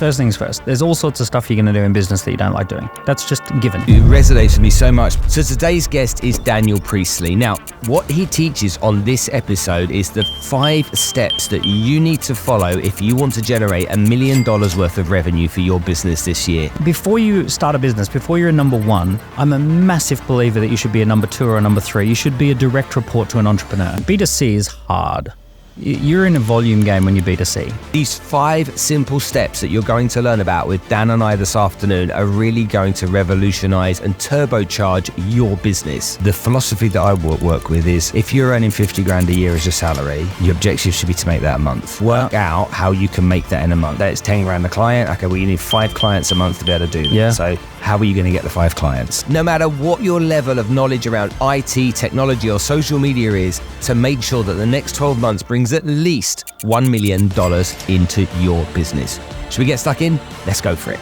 First things first, there's all sorts of stuff you're going to do in business that you don't like doing. That's just given. It resonates with me so much. So today's guest is Daniel Priestley. Now, what he teaches on this episode is the 5 steps that you need to follow if you want to generate $1 million worth of revenue for your business this year. Before you start a business, before you're a number 1, I'm a massive believer that you should be a number 2 or a number 3. You should be a direct report to an entrepreneur. B2C is hard. You're in a volume game when you B2C. These 5 simple steps that you're going to learn about with Dan and I this afternoon are really going to revolutionize and turbocharge your business. The philosophy that I work with is if you're earning 50 grand a year as your salary, your objective should be to make that a month. Work out how you can make that in a month. That's 10 grand a client. Okay, well, you need 5 clients a month to be able to do that. Yeah. So how are you going to get the 5 clients? No matter what your level of knowledge around IT, technology, or social media is, to make sure that the next 12 months brings at least $1 million into your business. Should we get stuck in? Let's go for it.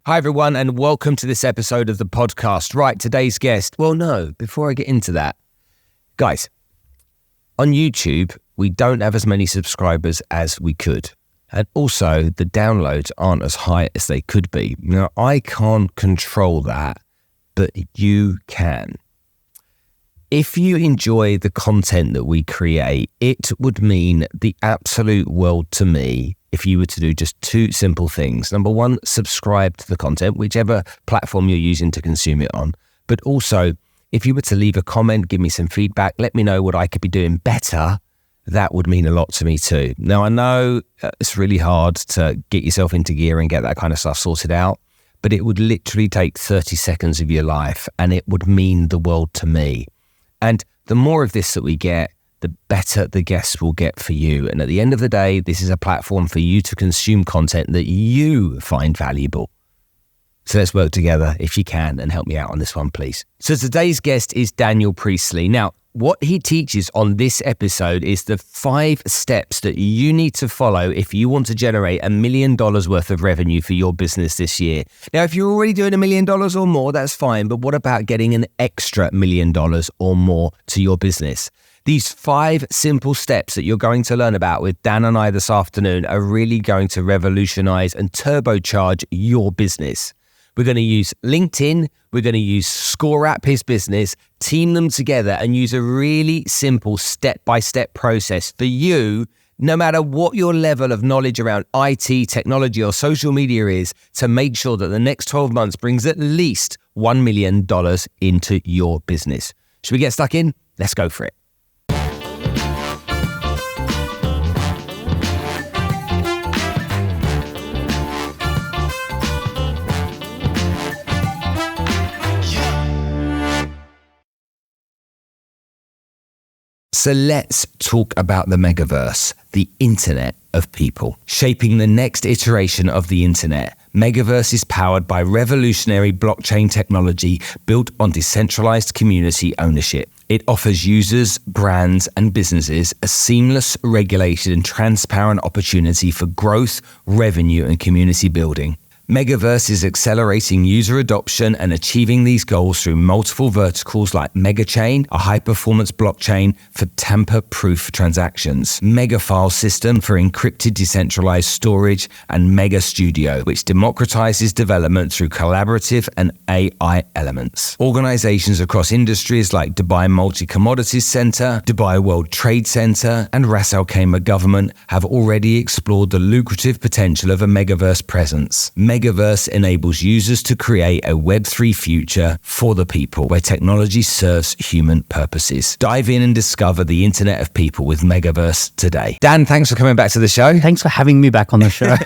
Hi everyone, and welcome to this episode of the podcast. Right, today's guest. Well, no, before I get into that, guys, on YouTube, we don't have as many subscribers as we could. And also, the downloads aren't as high as they could be. Now, I can't control that, but you can. If you enjoy the content that we create, it would mean the absolute world to me if you were to do just 2 simple things. Number 1, subscribe to the content, whichever platform you're using to consume it on. But also, if you were to leave a comment, give me some feedback, let me know what I could be doing better, that would mean a lot to me too. Now, I know it's really hard to get yourself into gear and get that kind of stuff sorted out, but it would literally take 30 seconds of your life and it would mean the world to me. And the more of this that we get, the better the guests will get for you. And at the end of the day, this is a platform for you to consume content that you find valuable. So let's work together if you can and help me out on this one, please. So today's guest is Daniel Priestley. Now, what he teaches on this episode is the 5 steps that you need to follow if you want to generate $1 million worth of revenue for your business this year. Now, if you're already doing $1 million or more, that's fine. But what about getting an extra $1 million or more to your business? These 5 simple steps that you're going to learn about with Dan and I this afternoon are really going to revolutionize and turbocharge your business. We're going to use LinkedIn, we're going to use ScoreApp, his business, team them together and use a really simple step-by-step process for you, no matter what your level of knowledge around IT, technology, or social media is, to make sure that the next 12 months brings at least $1 million into your business. Should we get stuck in? Let's go for it. So let's talk about the Megavrse, the internet of people. Shaping the next iteration of the internet, Megavrse is powered by revolutionary blockchain technology built on decentralized community ownership. It offers users, brands, and businesses a seamless, regulated, and transparent opportunity for growth, revenue, and community building. Megavrse is accelerating user adoption and achieving these goals through multiple verticals like Megachain, a high-performance blockchain for tamper-proof transactions, Megafile system for encrypted decentralized storage, and Mega Studio, which democratizes development through collaborative and AI elements. Organizations across industries like Dubai Multi-Commodities Center, Dubai World Trade Center, and Ras Al Khaimah government have already explored the lucrative potential of a Megavrse presence. Megavrse enables users to create a Web3 future for the people where technology serves human purposes. Dive in and discover the Internet of People with Megavrse today. Dan, thanks for coming back to the show. Thanks for having me back on the show.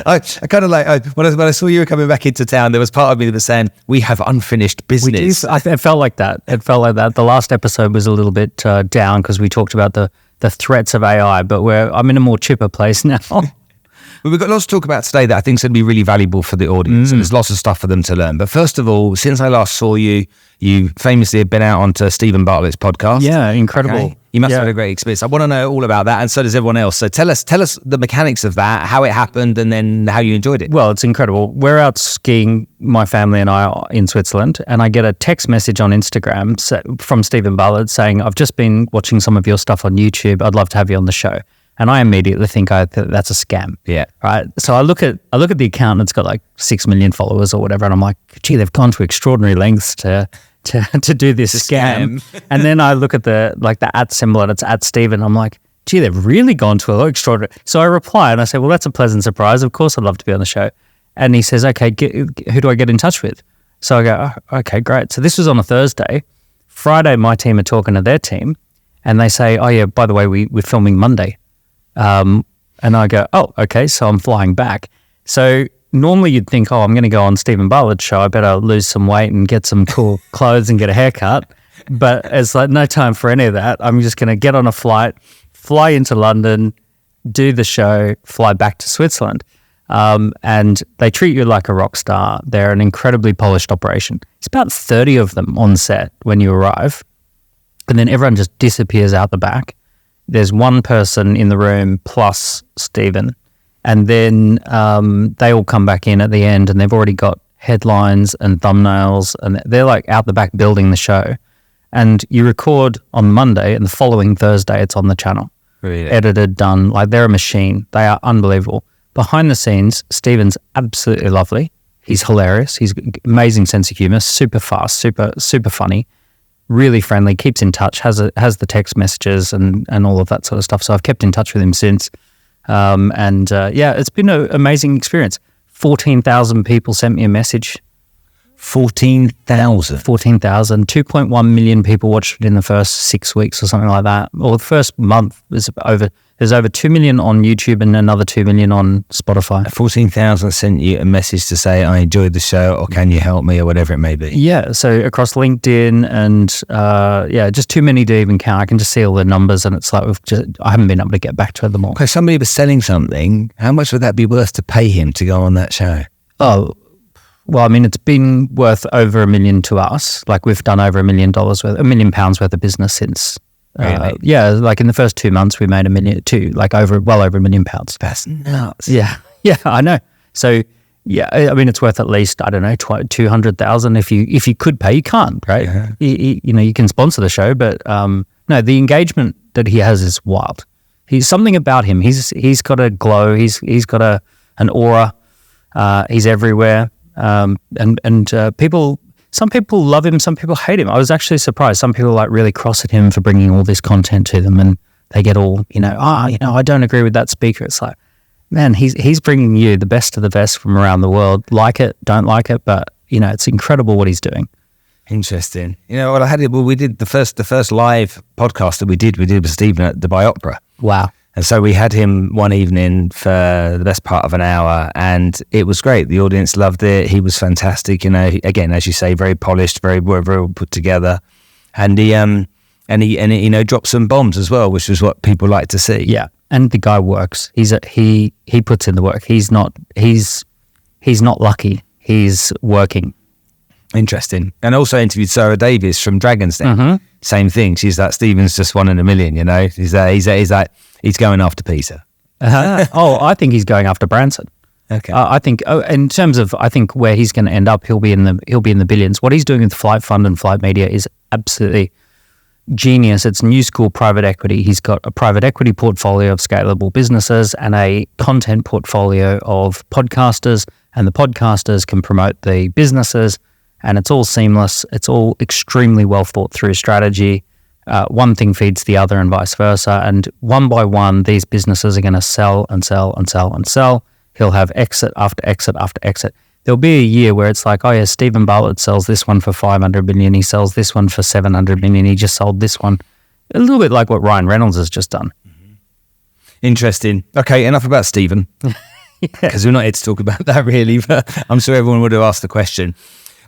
I kind of like, when I saw you were coming back into town, there was part of me that was saying, we have unfinished business. It felt like that. The last episode was a little bit down because we talked about the threats of AI, but I'm in a more chipper place now. Well, we've got lots to talk about today that I think is going to be really valuable for the audience, and there's lots of stuff for them to learn. But first of all, since I last saw you, you famously have been out onto Stephen Bartlett's podcast. Yeah, incredible. Okay. You must have had a great experience. I want to know all about that, and so does everyone else. So tell us the mechanics of that, how it happened, and then how you enjoyed it. Well, it's incredible. We're out skiing, my family and I, in Switzerland, and I get a text message on Instagram from Stephen Ballard saying, I've just been watching some of your stuff on YouTube. I'd love to have you on the show. And I immediately think that's a scam. Yeah. Right. So I look at the account and it's got like 6 million followers or whatever. And I'm like, gee, they've gone to extraordinary lengths to do this scam. And then I look at the at symbol and it's at Stephen. I'm like, gee, they've really gone to a lot extraordinary. So I reply and I say, well, that's a pleasant surprise. Of course, I'd love to be on the show. And he says, okay, who do I get in touch with? So I go, oh, okay, great. So this was on a Thursday. Friday, my team are talking to their team and they say, oh yeah, by the way, we're filming Monday. And I go, oh, okay, so I'm flying back. So normally you'd think, oh, I'm going to go on Stephen Ballard's show. I better lose some weight and get some cool clothes and get a haircut. But it's like no time for any of that. I'm just going to get on a flight, fly into London, do the show, fly back to Switzerland. And they treat you like a rock star. They're an incredibly polished operation. It's about 30 of them on set when you arrive. And then everyone just disappears out the back. There's one person in the room plus Stephen, and then they all come back in at the end and they've already got headlines and thumbnails and they're like out the back building the show. And you record on Monday and the following Thursday it's on the channel. Really? Edited, done. Like they're a machine. They are unbelievable. Behind the scenes, Stephen's absolutely lovely. He's hilarious. He's amazing sense of humor, super fast, super funny. Really friendly, keeps in touch, has the text messages and all of that sort of stuff. So I've kept in touch with him since. It's been an amazing experience. 14,000 people sent me a message. 14,000? 14,000. 2.1 million people watched it in the first 6 weeks or something like that. Or the first month, there's over 2 million on YouTube and another 2 million on Spotify. 14,000 sent you a message to say, I enjoyed the show, or can you help me, or whatever it may be. Yeah, so across LinkedIn and just too many to even count. I can just see all the numbers and it's like I haven't been able to get back to them all. Okay, somebody was selling something. How much would that be worth to pay him to go on that show? Oh, well, I mean, it's been worth over $1 million to us. Like we've done over £1 million worth of business since. Really? Like in the first 2 months we made £1 million too, like well over £1 million. That's nuts. Yeah, I know. So yeah, I mean, it's worth at least, I don't know, 200,000 if you could pay. You can't, right? Yeah. You can sponsor the show, but no, the engagement that he has is wild. He's something about him. He's got a glow. He's got an aura. He's everywhere. Some people love him, some people hate him. I was actually surprised. Some people like really cross at him for bringing all this content to them, and they get all, I don't agree with that speaker. It's like, man, he's bringing you the best of the best from around the world. Like it, don't like it, but it's incredible what he's doing. Interesting. We did the first live podcast that we did with Stephen at Dubai Opera. Wow. And so we had him one evening for the best part of an hour, and it was great. The audience loved it. He was fantastic. Again, as you say, very polished, very well put together, and he dropped some bombs as well, which is what people like to see. Yeah, and the guy works. He puts in the work. He's not lucky. He's working. Interesting. And also interviewed Sarah Davies from Dragon's Den. Mm-hmm. Same thing. She's like, Stephen's just one in a million, He's going after Peter. I think he's going after Branson. Okay. I think in terms of where he's going to end up, he'll be in the billions. What he's doing with Flight Fund and Flight Media is absolutely genius. It's new school private equity. He's got a private equity portfolio of scalable businesses and a content portfolio of podcasters, and the podcasters can promote the businesses, and it's all seamless. It's all extremely well thought through strategy. One thing feeds the other and vice versa. And one by one, these businesses are going to sell and sell and sell and sell. He'll have exit after exit after exit. There'll be a year where it's like, oh yeah, Stephen Ballard sells this one for 500 million. He sells this one for 700 million. He just sold this one. A little bit like what Ryan Reynolds has just done. Mm-hmm. Interesting. Okay, enough about Stephen. Because we're not here to talk about that really, but I'm sure everyone would have asked the question.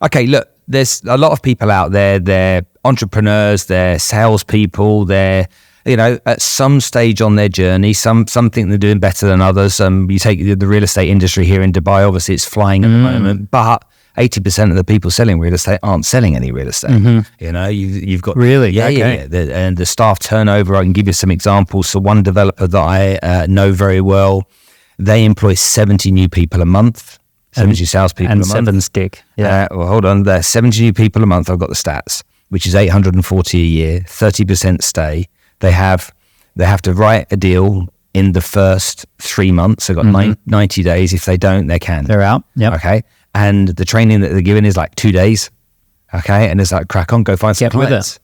Okay, look, there's a lot of people out there. They're entrepreneurs, they're salespeople, they're, at some stage on their journey, some think they're doing better than others. You take the real estate industry here in Dubai, obviously it's flying at the moment, but 80% of the people selling real estate aren't selling any real estate. You know, you've got really, yeah. And the staff turnover. I can give you some examples. So one developer that I know very well, they employ 70 new people a month. 70 salespeople and a month. 7 stick. Yeah. Well, hold on. There's 70 new people a month. I've got the stats, which is 840 a year. 30% stay. They have to write a deal in the first 3 months. They've got 90 days. If they don't, they can. They're out. Yep. Okay. And the training that they're given is like 2 days. Okay. And it's like, crack on, go find some clients.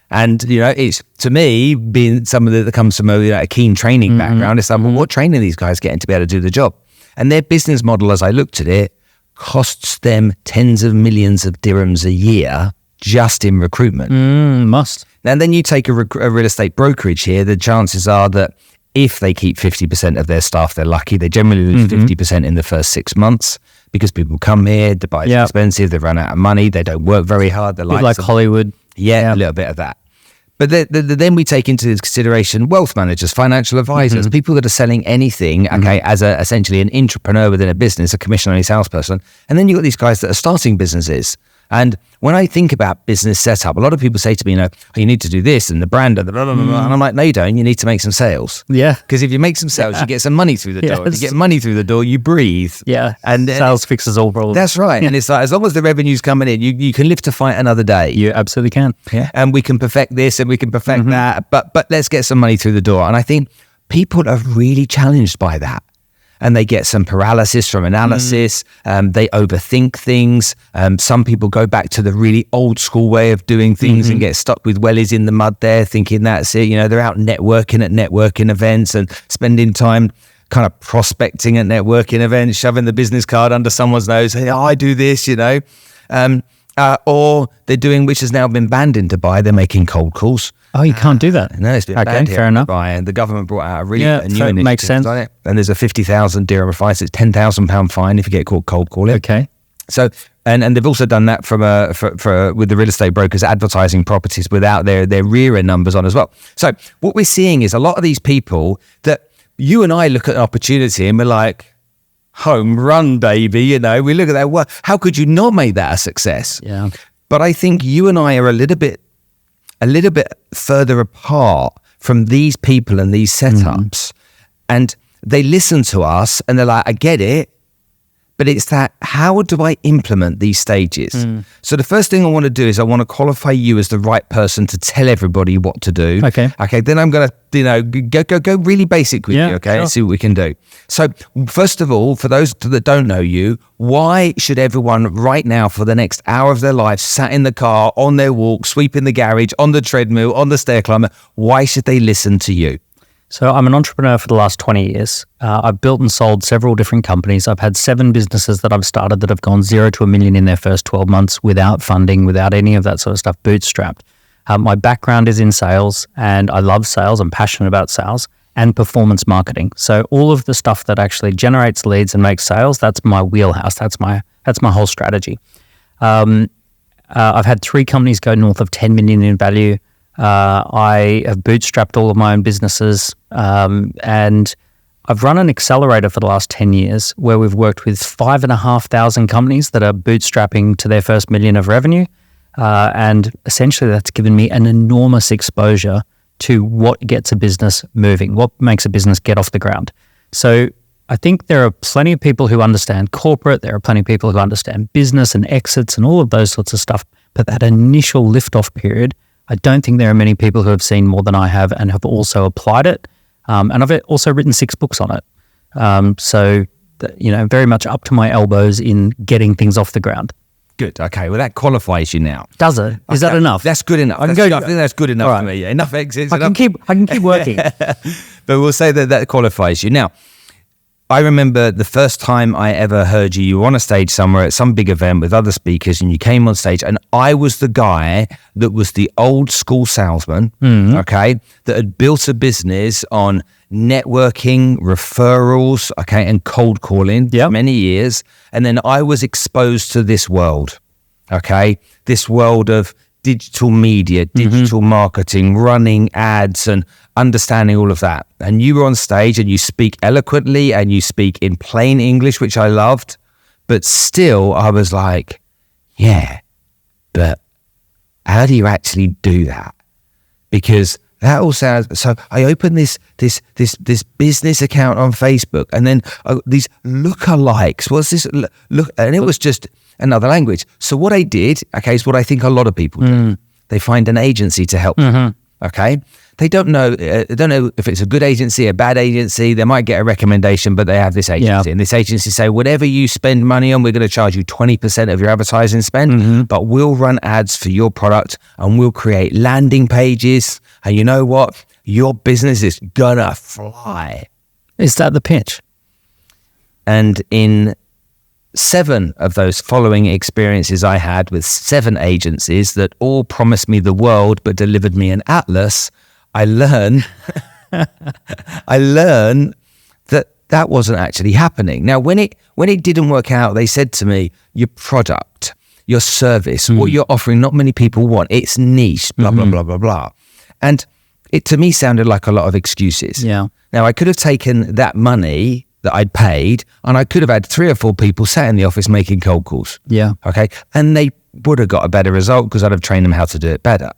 And, you know, it's, to me, being somebody that comes from a keen training background, it's like, well, what training are these guys getting to be able to do the job? And their business model, as I looked at it, costs them tens of millions of dirhams a year just in recruitment. Must. And then you take a real estate brokerage here, the chances are that if they keep 50% of their staff, they're lucky. They generally lose 50% in the first 6 months because people come here, Dubai's expensive, they run out of money, they don't work very hard. They're like Hollywood. Yeah, a little bit of that. But then we take into consideration wealth managers, financial advisors, people that are selling anything, okay, as essentially an entrepreneur within a business, a commission-only salesperson. And then you've got these guys that are starting businesses. And when I think about business setup, a lot of people say to me, you know, oh, you need to do this and the brand and the blah, blah, blah, blah. And I'm like, no, you don't. You need to make some sales. Yeah. Because if you make some sales, you get some money through the door. If you get money through the door, you breathe. Yeah. And sales fixes all problems. That's right. And it's like, as long as the revenue's coming in, you can live to fight another day. You absolutely can. Yeah. And we can perfect this and we can perfect that. But let's get some money through the door. And I think people are really challenged by that. And they get some paralysis from analysis. They overthink things. Some people go back to the really old school way of doing things and get stuck with wellies in the mud there, thinking that's it. You know, they're out networking at networking events and spending time kind of prospecting at networking events, shoving the business card under someone's nose. Hey, I do this, you know. Or they're doing, which has now been banned in Dubai, they're making cold calls. Oh, you can't do that. No, it's been banned here fair in enough. Dubai, and the government brought out a new initiative. Makes sense. On it. And there's a 50,000 dirham fine. So it's £10,000 fine if you get caught cold calling. Okay. So, and they've also done that for with the real estate brokers advertising properties without their RERA numbers on as well. So what we're seeing is a lot of these people that you and I look at an opportunity and we're like, home run, baby. You know, we look at that. Well, how could you not make that a success? Yeah. But I think you and I are a little bit further apart from these people and these setups. And they listen to us and they're like, I get it. But it's that, how do I implement these stages? So the first thing I want to do is I want to qualify you as the right person to tell everybody what to do. Okay. Then I'm going to, go really basic with you. Okay. Sure. Let's see what we can do. So first of all, for those that don't know you, why should everyone right now for the next hour of their life sat in the car, on their walk, sweeping the garage, on the treadmill, on the stair climber, why should they listen to you? So I'm an entrepreneur for the last 20 years. I've built and sold several different companies. I've had 7 businesses that I've started that have gone 0 to $1 million in their first 12 months without funding, without any of that sort of stuff, bootstrapped. My background is in sales and I love sales. I'm passionate about sales and performance marketing. So all of the stuff that actually generates leads and makes sales, that's my wheelhouse. That's my whole strategy. I've had 3 companies go north of 10 million in value. I have bootstrapped all of my own businesses, and I've run an accelerator for the last 10 years where we've worked with 5,500 companies that are bootstrapping to their first $1 million of revenue. And essentially that's given me an enormous exposure to what gets a business moving, what makes a business get off the ground. So I think there are plenty of people who understand corporate, there are plenty of people who understand business and exits and all of those sorts of stuff. But that initial liftoff period, I don't think there are many people who have seen more than I have and have also applied it. And I've also written 6 books on it. So, very much up to my elbows in getting things off the ground. Good. Okay. Well, that qualifies you now. Does it? Is that enough? That's good enough. I think that's good enough for me. Yeah. Enough exits. I can keep working. But we'll say that qualifies you. Now, I remember the first time I ever heard you were on a stage somewhere at some big event with other speakers and you came on stage and I was the guy that was the old school salesman, okay, that had built a business on networking, referrals, okay, and cold calling for many years. And then I was exposed to this world, okay, this world of digital media, digital marketing, running ads and understanding all of that. And you were on stage and you speak eloquently and you speak in plain English, which I loved. But still, I was like, yeah, but how do you actually do that? Because that all sounds, so I opened this business account on Facebook, and then these lookalikes. What's this look? And it was just another language. So what I did, okay, is what I think a lot of people do. They find an agency to help them, okay? They don't know if it's a good agency, a bad agency. They might get a recommendation, but they have this agency. And this agency say, whatever you spend money on, we're going to charge you 20% of your advertising spend, but we'll run ads for your product and we'll create landing pages. And you know what? Your business is going to fly. Is that the pitch? And in 7 of those following experiences I had with 7 agencies that all promised me the world but delivered me an atlas, I learned that wasn't actually happening. Now, when it didn't work out, they said to me, your product, your service, what you're offering, not many people want. It's niche, blah, blah, blah, blah, blah. And it to me sounded like a lot of excuses. Yeah. Now, I could have taken that money that I'd paid and I could have had 3 or 4 people sat in the office making cold calls. Yeah. Okay. And they would have got a better result because I'd have trained them how to do it better.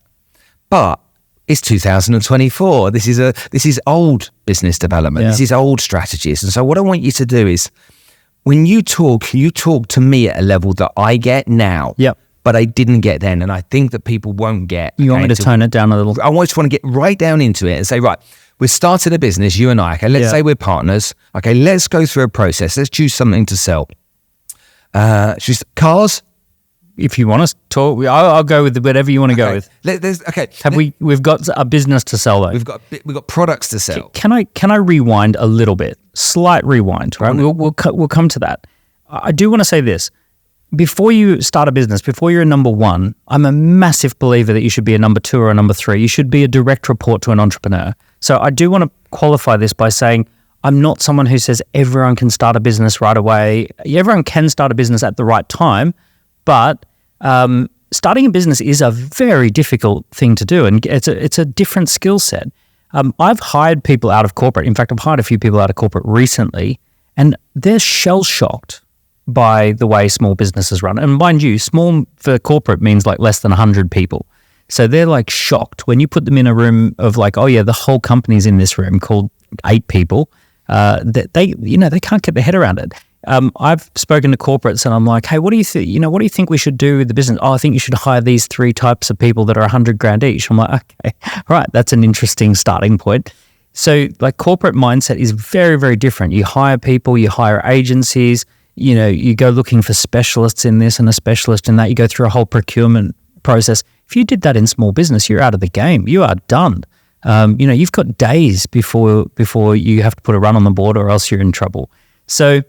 But it's 2024. This is old business development. Yeah. This is old strategies. And so what I want you to do is when you talk to me at a level that I get now. Yep. But I didn't get then. And I think that people won't get. You want me to tone it down a little? I just want to get right down into it and say, right, we're starting a business, you and I. Okay, let's say we're partners. Okay, let's go through a process. Let's choose something to sell. Choose cars. If you want to talk, I'll go with whatever you want to go with. We've got a business to sell though. We've got products to sell. Can I rewind a little bit? Slight rewind, right? We'll come to that. I do want to say this. Before you start a business, before you're a number 1, I'm a massive believer that you should be a number 2 or a number 3. You should be a direct report to an entrepreneur. So I do want to qualify this by saying I'm not someone who says everyone can start a business right away. Everyone can start a business at the right time, but starting a business is a very difficult thing to do, and it's a different skill set. I've hired people out of corporate. In fact, I've hired a few people out of corporate recently, and they're shell-shocked by the way small businesses run. And mind you, small for corporate means like less than 100 people. So they're like shocked when you put them in a room of like, oh yeah, the whole company's in this room called 8 people. They can't get their head around it. I've spoken to corporates and I'm like, hey, what do you think? What do you think we should do with the business? Oh, I think you should hire these 3 types of people that are $100,000 each. I'm like, okay, right, that's an interesting starting point. So like corporate mindset is very, very different. You hire people, you hire agencies, you go looking for specialists in this and a specialist in that. You go through a whole procurement process. If you did that in small business, you're out of the game. You are done. You've got days before you have to put a run on the board or else you're in trouble. So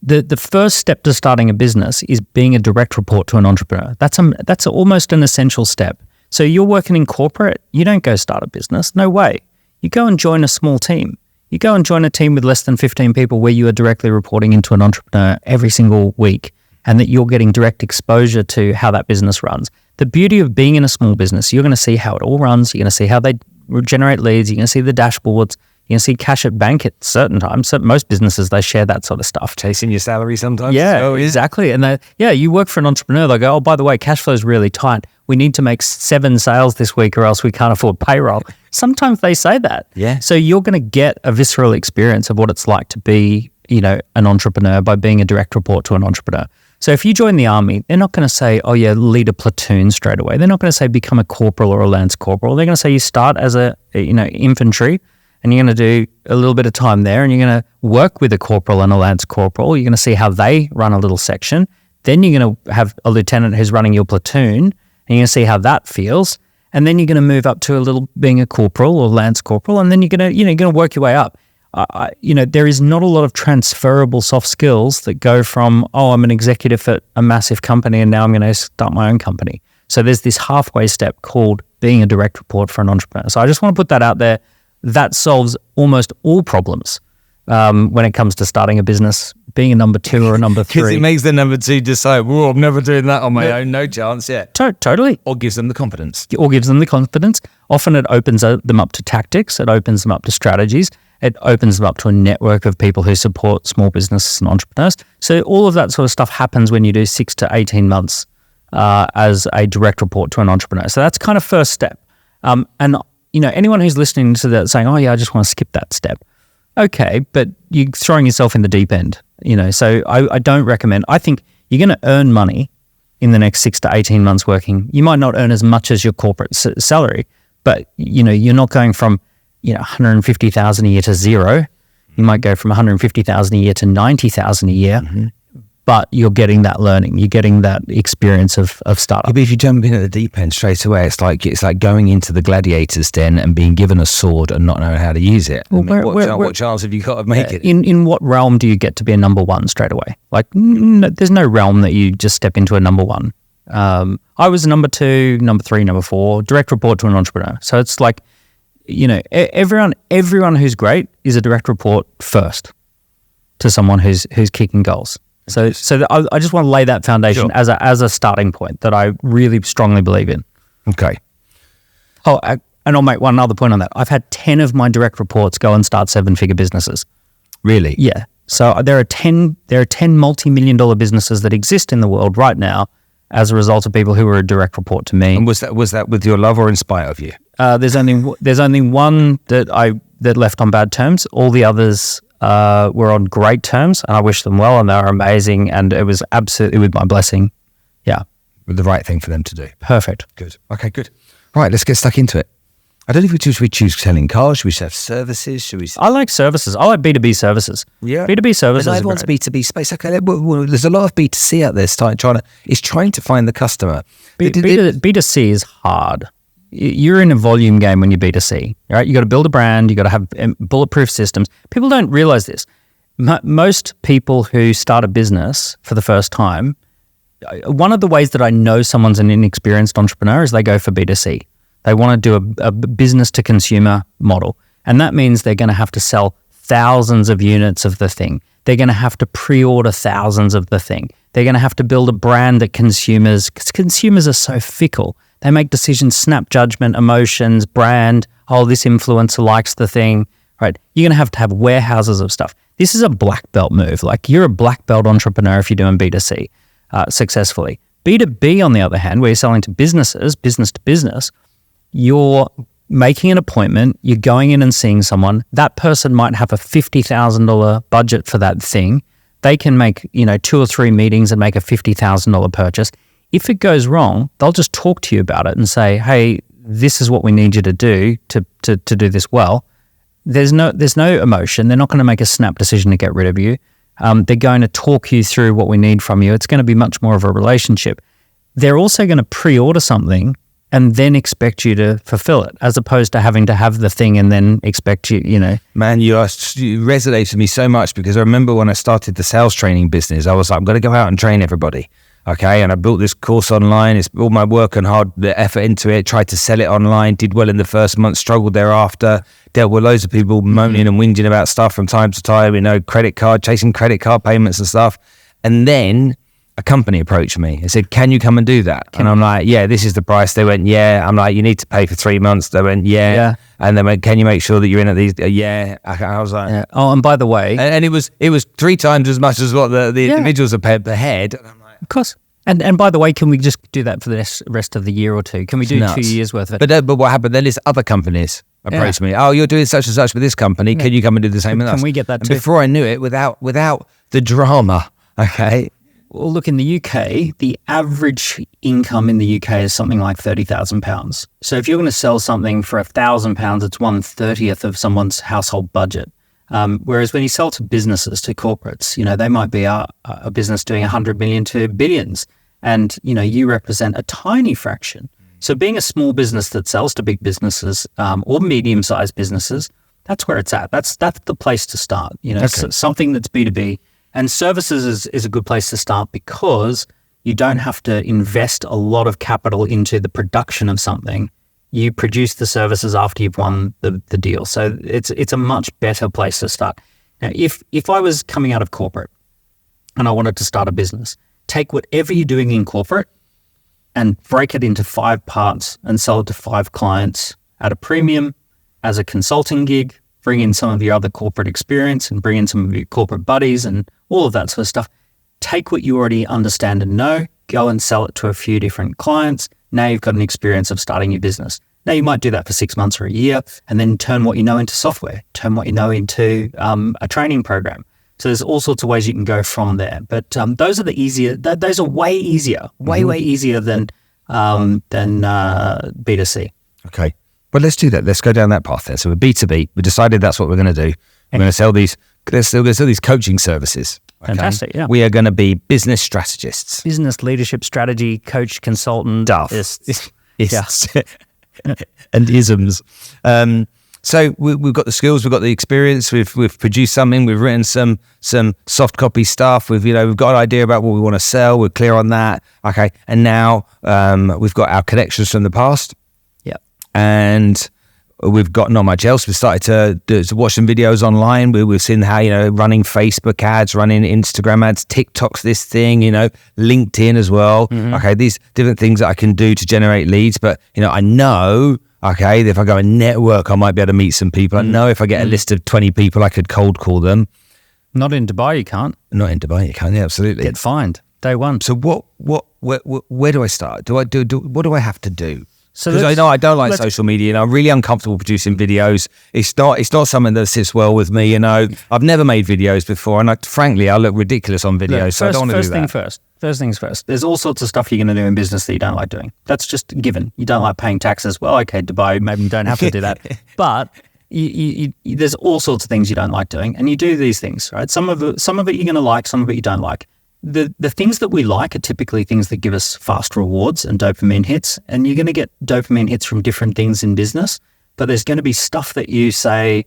the first step to starting a business is being a direct report to an entrepreneur. That's almost an essential step. So you're working in corporate, you don't go start a business. No way. You go and join a small team. You go and join a team with less than 15 people where you are directly reporting into an entrepreneur every single week, and that you're getting direct exposure to how that business runs. The beauty of being in a small business, you're going to see how it all runs. You're going to see how they generate leads. You're going to see the dashboards. You're going to see cash at bank at certain times. So most businesses, they share that sort of stuff. Chasing your salary sometimes. Yeah, exactly. And you work for an entrepreneur. They go, oh, by the way, cash flow is really tight. We need to make 7 sales this week or else we can't afford payroll. Sometimes they say that. Yeah. So you're going to get a visceral experience of what it's like to be, an entrepreneur by being a direct report to an entrepreneur. So if you join the army, they're not going to say, oh yeah, lead a platoon straight away. They're not going to say become a corporal or a lance corporal. They're going to say you start as infantry, and you're going to do a little bit of time there, and you're going to work with a corporal and a lance corporal. You're going to see how they run a little section. Then you're going to have a lieutenant who's running your platoon, and you're going to see how that feels. And then you're going to move up to a little being a corporal or lance corporal, and then you're going to work your way up. There is not a lot of transferable soft skills that go from, oh, I'm an executive at a massive company and now I'm going to start my own company. So there's this halfway step called being a direct report for an entrepreneur. So I just want to put that out there. That solves almost all problems when it comes to starting a business, being a number 2 or a number 3. Because it makes the number 2 decide, whoa, I'm never doing that on my own, no chance, yeah. Totally. Or gives them the confidence. Often it opens them up to tactics, it opens them up to strategies, It opens them up to a network of people who support small businesses and entrepreneurs. So all of that sort of stuff happens when you do 6 to 18 months as a direct report to an entrepreneur. So that's kind of first step. And anyone who's listening to that saying, "Oh yeah, I just want to skip that step." Okay, but you're throwing yourself in the deep end. So I don't recommend. I think you're going to earn money in the next 6 to 18 months working. You might not earn as much as your corporate salary, but you're not going from 150,000 a year to zero. You might go from 150,000 a year to 90,000 a year, but you're getting that learning. You're getting that experience of startup. Yeah, but if you jump in at the deep end straight away, it's like going into the gladiator's den and being given a sword and not knowing how to use it. Well, what chance have you got of making it? In what realm do you get to be a number one straight away? Like, there's no realm that you just step into a number one. I was number 2, number 3, number 4, direct report to an entrepreneur. So it's like, everyone who's great is a direct report first to someone who's kicking goals. So I just want to lay that foundation as a starting point that I really strongly believe in. Okay. And I'll make one other point on that. I've had 10 of my direct reports go and start 7-figure businesses. Really? Yeah. So there are 10 multi-million-dollar businesses that exist in the world right now as a result of people who were a direct report to me. And was that with your love or in spite of you? There's only one that left on bad terms. All the others were on great terms, and I wish them well, and they were amazing, and it was absolutely with my blessing. Yeah. The right thing for them to do. Perfect. Good. Okay, good. Right, let's get stuck into it. I don't know if we choose selling cars. Should we have services? Should we? I like services. I like B2B services. Yeah. B2B services. But everyone's B2B space. Okay, well, there's a lot of B2C out there trying to find the customer. B2C is hard. You're in a volume game when you're B2C, right? You got to build a brand. You got to have bulletproof systems. People don't realize this. Most people who start a business for the first time, one of the ways that I know someone's an inexperienced entrepreneur is they go for B2C. They want to do a business to consumer model. And that means they're going to have to sell thousands of units of the thing. They're going to have to pre-order thousands of the thing. They're going to have to build a brand that consumers are so fickle. They make decisions, snap judgment, emotions, brand. Oh, this influencer likes the thing, right? You're going to have warehouses of stuff. This is a black belt move. Like, you're a black belt entrepreneur if you're doing B2C successfully. B2B, on the other hand, where you're selling to businesses, business to business, you're making an appointment, you're going in and seeing someone. That person might have a $50,000 budget for that thing. They can make 2 or 3 meetings and make a $50,000 purchase. If it goes wrong, they'll just talk to you about it and say, "Hey, this is what we need you to do to do this well." There's no emotion. They're not going to make a snap decision to get rid of you. They're going to talk you through what we need from you. It's going to be much more of a relationship. They're also going to pre-order something and then expect you to fulfill it, as opposed to having to have the thing and then expect you. Man, you resonated with me so much, because I remember when I started the sales training business, I was like, I'm going to go out and train everybody. Okay, and I built this course online. It's all my work and hard effort into it. Tried to sell it online, did well in the first month, struggled thereafter. Dealt with loads of people moaning and whinging about stuff from time to time. Chasing credit card payments and stuff. And then a company approached me and said, "Can you come and do that?" And I'm like, "Yeah, this is the price." They went, "Yeah." I'm like, "You need to pay for 3 months." They went, "Yeah." And they went, "Can you make sure that you're in at these?" Yeah. I was like, yeah. Oh, and by the way, and it was 3 times as much as what the individuals have paid per head. And I'm like, of course. And by the way, can we just do that for the rest of the year or two? Can we do nuts. 2 years worth of it? But what happened then is other companies approached me. "Oh, you're doing such and such with this company. Can you come and do the same with us?" Can we get that and too? Before I knew it, without the drama, okay. Well, look, in the UK, the average income in the UK is something like £30,000. So if you're going to sell something for £1,000, it's 1/30th of someone's household budget. Whereas when you sell to businesses, to corporates, they might be a business doing 100 million to billions, and you represent a tiny fraction. So being a small business that sells to big businesses or medium-sized businesses, that's where it's at. That's the place to start. Something that's B2B. And services is a good place to start, because you don't have to invest a lot of capital into the production of something. You produce the services after you've won the deal. So it's a much better place to start. Now, if I was coming out of corporate and I wanted to start a business, take whatever you're doing in corporate and break it into 5 parts and sell it to 5 clients at a premium, as a consulting gig, bring in some of your other corporate experience and bring in some of your corporate buddies and all of that sort of stuff. Take what you already understand and know, go and sell it to a few different clients. Now you've got an experience of starting your business. Now you might do that for 6 months or a year and then turn what you know into software, turn what you know into a training program. So there's all sorts of ways you can go from there. But those are the easier, those are way easier, way easier than B2C. Okay. Well, let's do that. Let's go down that path then. So we're B2B. We decided that's what we're going to do. We're going to sell these coaching services. Okay? Fantastic, yeah. We are going to be business strategists. Business leadership strategy, coach, consultant. Stuff. Yeah. And isms. So we've got the skills, we've got the experience, we've produced something, we've written some soft copy stuff, we've got an idea about what we want to sell, we're clear on that. Okay. And now we've got our connections from the past. Yep. And we've got not much else. We've started to watch some videos online. We've seen how, running Facebook ads, running Instagram ads, TikTok's this thing, LinkedIn as well. Mm-hmm. Okay, these different things that I can do to generate leads. But, I know, okay, if I go and network, I might be able to meet some people. I know if I get a list of 20 people, I could cold call them. Not in Dubai, you can't. Not in Dubai, you can't. Yeah, absolutely. Get fined day one. So where do I start? What do I have to do? So because I know I don't like social media, and I'm really uncomfortable producing videos. It's not something that sits well with me. I've never made videos before, and frankly, I look ridiculous on videos. So I don't want to do that. First things first. There's all sorts of stuff you're going to do in business that you don't like doing. That's just given. You don't like paying taxes. Well, okay, Dubai, maybe you don't have to do that. But there's all sorts of things you don't like doing, and you do these things, right? Some of it you're going to like, some of it you don't like. The things that we like are typically things that give us fast rewards and dopamine hits, and you're going to get dopamine hits from different things in business, but there's going to be stuff that you say,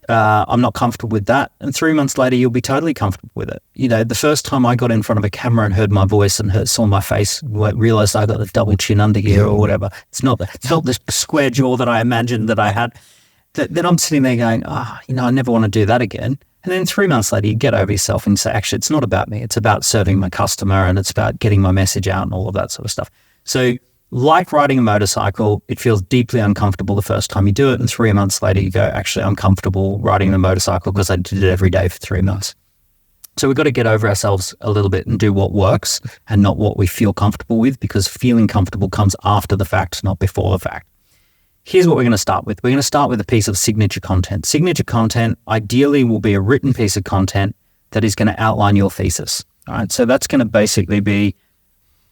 I'm not comfortable with that, and 3 months later you'll be totally comfortable with it. The first time I got in front of a camera and heard my voice and saw my face, realized I got a double chin under here or whatever. It's not the square jaw that I imagined that I had. Then I'm sitting there going, I never want to do that again. And then 3 months later, you get over yourself and you say, actually, it's not about me. It's about serving my customer, and it's about getting my message out and all of that sort of stuff. So like riding a motorcycle, it feels deeply uncomfortable the first time you do it. And 3 months later, you go, actually, I'm comfortable riding a motorcycle because I did it every day for 3 months. So we've got to get over ourselves a little bit and do what works and not what we feel comfortable with, because feeling comfortable comes after the fact, not before the fact. Here's what we're going to start with. We're going to start with a piece of signature content. Signature content ideally will be a written piece of content that is going to outline your thesis. All right. So that's going to basically be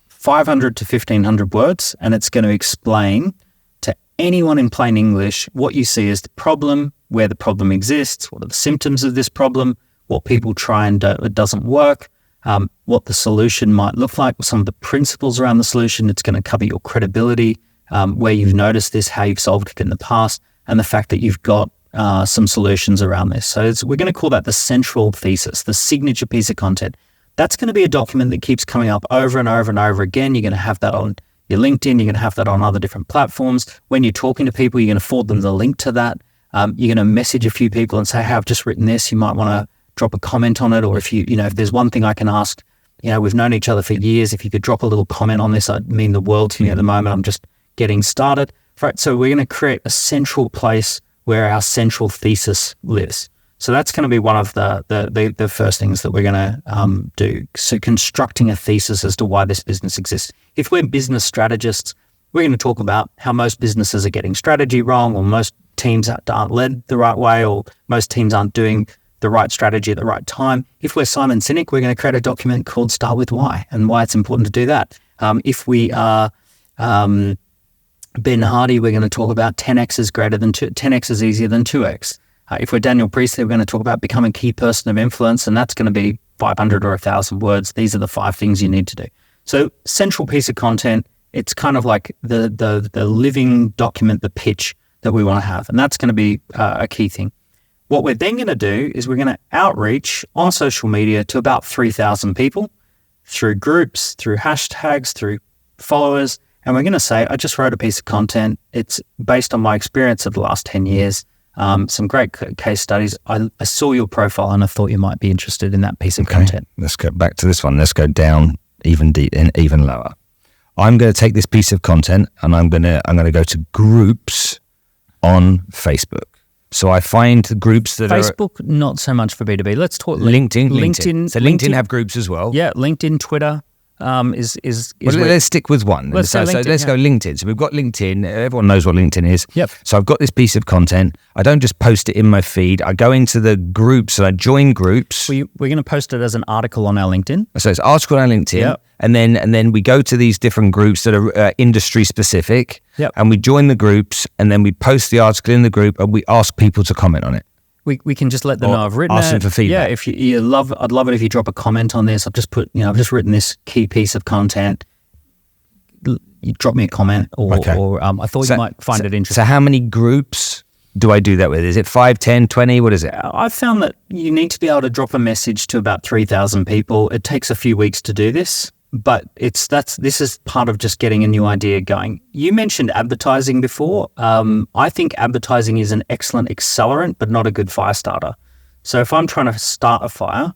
500 to 1,500 words, and it's going to explain to anyone in plain English what you see as the problem, where the problem exists, what are the symptoms of this problem, what people try and do, it doesn't work, what the solution might look like, some of the principles around the solution. It's going to cover your credibility, where you've noticed this, how you've solved it in the past, and the fact that you've got some solutions around this. So we're going to call that the central thesis, the signature piece of content. That's going to be a document that keeps coming up over and over and over again. You're going to have that on your LinkedIn. You're going to have that on other different platforms. When you're talking to people, you're going to forward them the link to that. You're going to message a few people and say, hey, I've just written this. You might want to drop a comment on it. Or if if there's one thing I can ask, we've known each other for years. If you could drop a little comment on this, it'd mean the world to me at the moment. I'm just getting started. Right. So we're going to create a central place where our central thesis lives. So that's going to be one of the first things that we're going to do. So constructing a thesis as to why this business exists. If we're business strategists, we're going to talk about how most businesses are getting strategy wrong, or most teams aren't led the right way, or most teams aren't doing the right strategy at the right time. If we're Simon Sinek, we're going to create a document called Start With Why, and why it's important to do that. If we are Ben Hardy, we're going to talk about 10x is greater than 10x is easier than 2x. If we're Daniel Priestley, we're going to talk about becoming a key person of influence, and that's going to be 500 or 1,000 words. These are the 5 things you need to do. So central piece of content, it's kind of like the living document, the pitch that we want to have, and that's going to be a key thing. What we're then going to do is we're going to outreach on social media to about 3,000 people through groups, through hashtags, through followers, and we're going to say, I just wrote a piece of content. It's based on my experience of the last 10 years. Some great case studies. I saw your profile and I thought you might be interested in that piece of content. Let's go back to this one. Let's go down even lower. I'm going to take this piece of content and I'm going to go to groups on Facebook. So I find groups that Facebook, not so much for B2B. Let's talk LinkedIn. So LinkedIn have groups as well. Yeah, LinkedIn, Twitter. Well, let's stick with one. Let's go LinkedIn. So we've got LinkedIn. Everyone knows what LinkedIn is. Yep. So I've got this piece of content. I don't just post it in my feed. I go into the groups and I join groups. We're going to post it as an article on our LinkedIn. So it's article on LinkedIn. Yep. And then we go to these different groups that are industry specific. Yep. And we join the groups and then we post the article in the group and we ask people to comment on it. We can just let them know I've written ask them for feedback. Yeah, if you love, I'd love it if you drop a comment on this. I've just written this key piece of content. You drop me a comment, or I thought you might find it interesting. So how many groups do I do that with? Is it 5, 10, 20? What is it? I've found that you need to be able to drop a message to about 3,000 people. It takes a few weeks to do this, but this is part of just getting a new idea going. You mentioned advertising before. I think advertising is an excellent accelerant, but not a good fire starter. So if I'm trying to start a fire,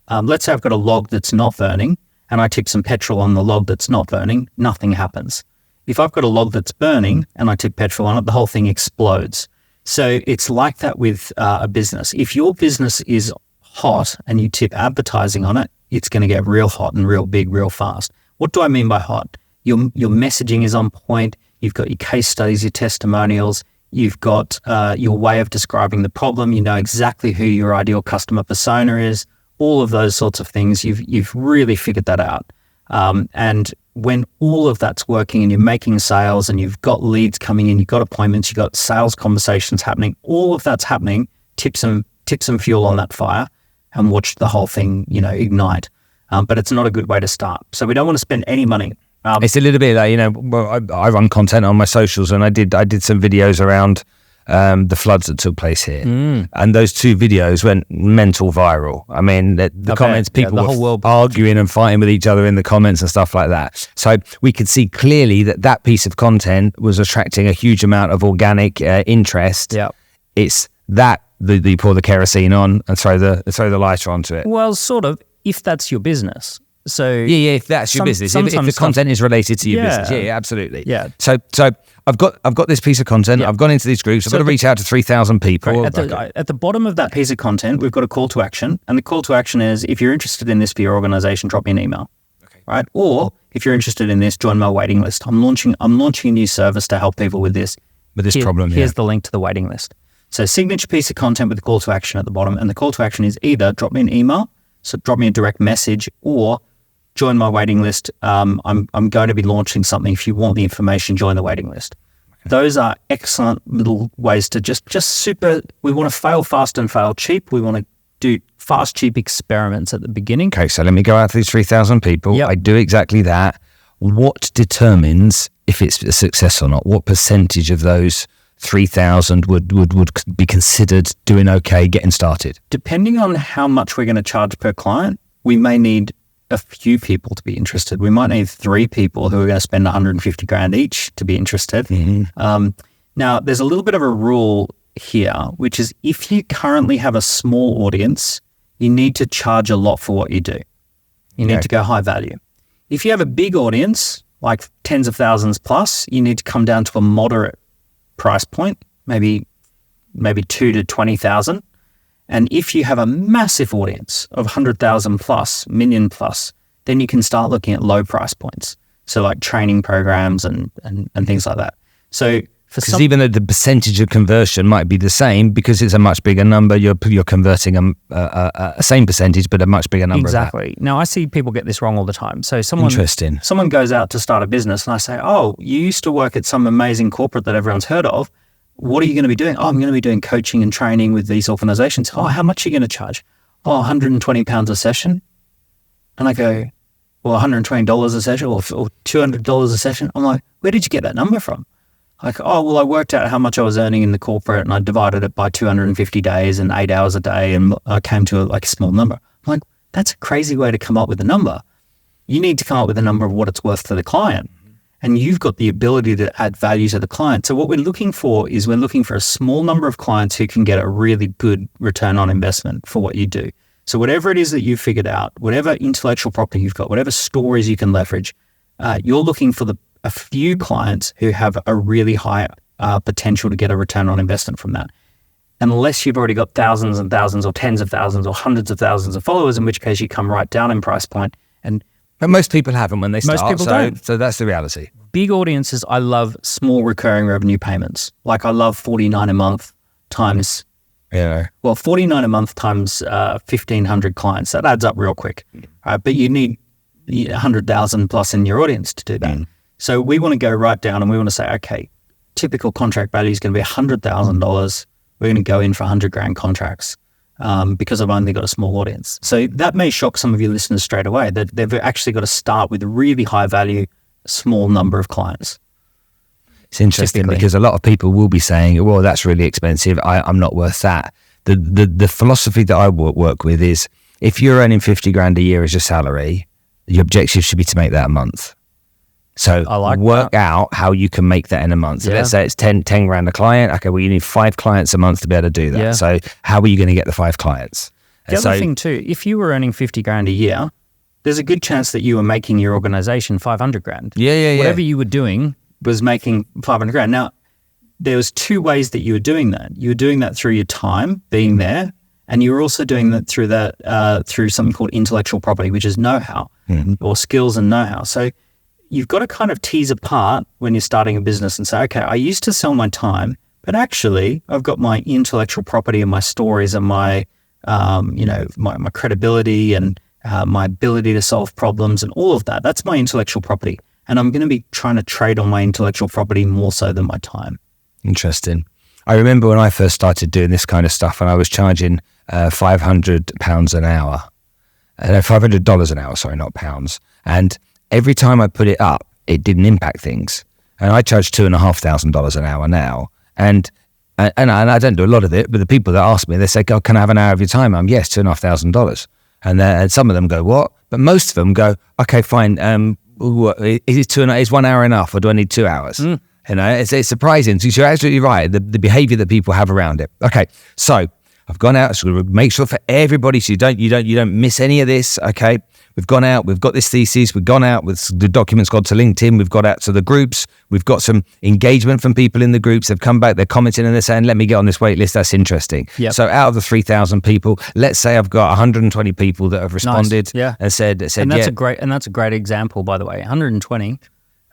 let's say I've got a log that's not burning and I tip some petrol on the log that's not burning, nothing happens. If I've got a log that's burning and I tip petrol on it, the whole thing explodes. So it's like that with a business. If your business is hot and you tip advertising on it, it's going to get real hot and real big, real fast. What do I mean by hot? Your messaging is on point. You've got your case studies, your testimonials. You've got your way of describing the problem. You know exactly who your ideal customer persona is. All of those sorts of things. You've really figured that out. And when all of that's working and you're making sales and you've got leads coming in, you've got appointments, you've got sales conversations happening, all of that's happening, tip some fuel on that fire and watch the whole thing, ignite. But it's not a good way to start. So we don't want to spend any money. It's a little bit like, I run content on my socials and I did some videos around the floods that took place here. And those 2 videos went mental viral. I mean, the comments, people the were whole world arguing and fighting with each other in the comments and stuff like that. So we could see clearly that piece of content was attracting a huge amount of organic interest. Yeah. It's that you pour the kerosene on and throw the lighter onto it. Well, sort of, if that's your business. So if that's your business, if the content is related to your business, absolutely. Yeah. So I've got this piece of content. I've gone into these groups. I've got to reach out to 3,000 people. Right. At the bottom of that piece of content, we've got a call to action, and the call to action is if you're interested in this for your organization, drop me an email. Okay. Right. Or if you're interested in this, join my waiting list. I'm launching a new service to help people with this. Problem. Here's the link to the waiting list. So signature piece of content with the call to action at the bottom, and the call to action is either drop me an email, so drop me a direct message, or join my waiting list. I'm going to be launching something. If you want the information, join the waiting list. Okay. Those are excellent little ways to just super. We want to fail fast and fail cheap. We want to do fast, cheap experiments at the beginning. Okay, so let me go out to these 3,000 people. Yep. I do exactly that. What determines if it's a success or not? What percentage of those 3,000 would be considered doing okay, getting started? Depending on how much we're going to charge per client, we may need a few people to be interested. We might need 3 people who are going to spend 150 grand each to be interested. Mm-hmm. Now, there's a little bit of a rule here, which is if you currently have a small audience, you need to charge a lot for what you do. You need to go high value. If you have a big audience, like tens of thousands plus, you need to come down to a moderate price point, maybe 2 to 20,000. And if you have a massive audience of 100,000 plus, million plus, then you can start looking at low price points. So like training programs and things like that. So because even though the percentage of conversion might be the same, because it's a much bigger number, you're converting a same percentage, but a much bigger number. Exactly. Now I see people get this wrong all the time. So Interesting. Someone goes out to start a business and I say, oh, you used to work at some amazing corporate that everyone's heard of. What are you going to be doing? Oh, I'm going to be doing coaching and training with these organizations. Oh, how much are you going to charge? Oh, £120 a session. And I go, well, $120 a session or $200 a session. I'm like, where did you get that number from? Like, oh, well, I worked out how much I was earning in the corporate and I divided it by 250 days and 8 hours a day and I came to a small number. I'm like, that's a crazy way to come up with a number. You need to come up with a number of what it's worth to the client. And you've got the ability to add value to the client. So what we're looking for is we're looking for a small number of clients who can get a really good return on investment for what you do. So whatever it is that you've figured out, whatever intellectual property you've got, whatever stories you can leverage, you're looking for a few clients who have a really high potential to get a return on investment from that. unless you've already got thousands and thousands or tens of thousands or hundreds of thousands of followers, in which case you come right down in price point. But most people haven't when they start. Most people don't. So that's the reality. Big audiences, I love small recurring revenue payments. Like I love $49 a month times, Yeah. well, $49 a month times 1,500 clients. That adds up real quick. But you need 100,000 plus in your audience to do that. So we want to go right down and we want to say, okay, typical contract value is going to be $100,000. We're going to go in for 100 grand contracts. Because I've only got a small audience. So that may shock some of your listeners straight away, that they've actually got to start with a really high value, small number of clients. It's interesting because a lot of people will be saying, well, that's really expensive. I'm not worth that. The philosophy that I work with is if you're earning 50 grand a year as your salary, the objective should be to make that a month. So work out how you can make that in a month. So let's say it's 10 grand a client. Okay, well, you need 5 clients a month to be able to do that. So how are you going to get the 5 clients? The other thing too, if you were earning 50 grand a year, there's a good chance that you were making your organization 500 grand. Whatever you were doing was making 500 grand. Now, there was 2 ways that you were doing that. You were doing that through your time being there, and you were also doing that through something called intellectual property, which is know-how or skills and know-how. So you've got to kind of tease apart when you're starting a business and say, okay, I used to sell my time, but actually I've got my intellectual property and my stories and my, my credibility and my ability to solve problems and all of that. That's my intellectual property. And I'm going to be trying to trade on my intellectual property more so than my time. Interesting. I remember when I first started doing this kind of stuff and I was charging £500 an hour. $500 an hour, sorry, not pounds. And every time I put it up, it didn't impact things. And I charge $2,500 an hour now. And I don't do a lot of it, but the people that ask me, they say, "God, can I have an hour of your time?" I'm, yes, $2,500. And some of them go, "What?" But most of them go, "Okay, fine. Is 1 hour enough, or do I need 2 hours?" You know, it's surprising. So you're absolutely right. The behavior that people have around it. Okay, so I've gone out. So make sure for everybody, so you don't miss any of this. Okay, we've gone out. We've got this thesis. We've gone out with the documents. Gone to LinkedIn. We've got out to the groups. We've got some engagement from people in the groups. They've come back. They're commenting and they're saying, "Let me get on this wait list. That's interesting." Yep. So out of the 3,000 people, let's say I've got 120 people that have responded. Nice. And said, and that's a great example, by the way. 120,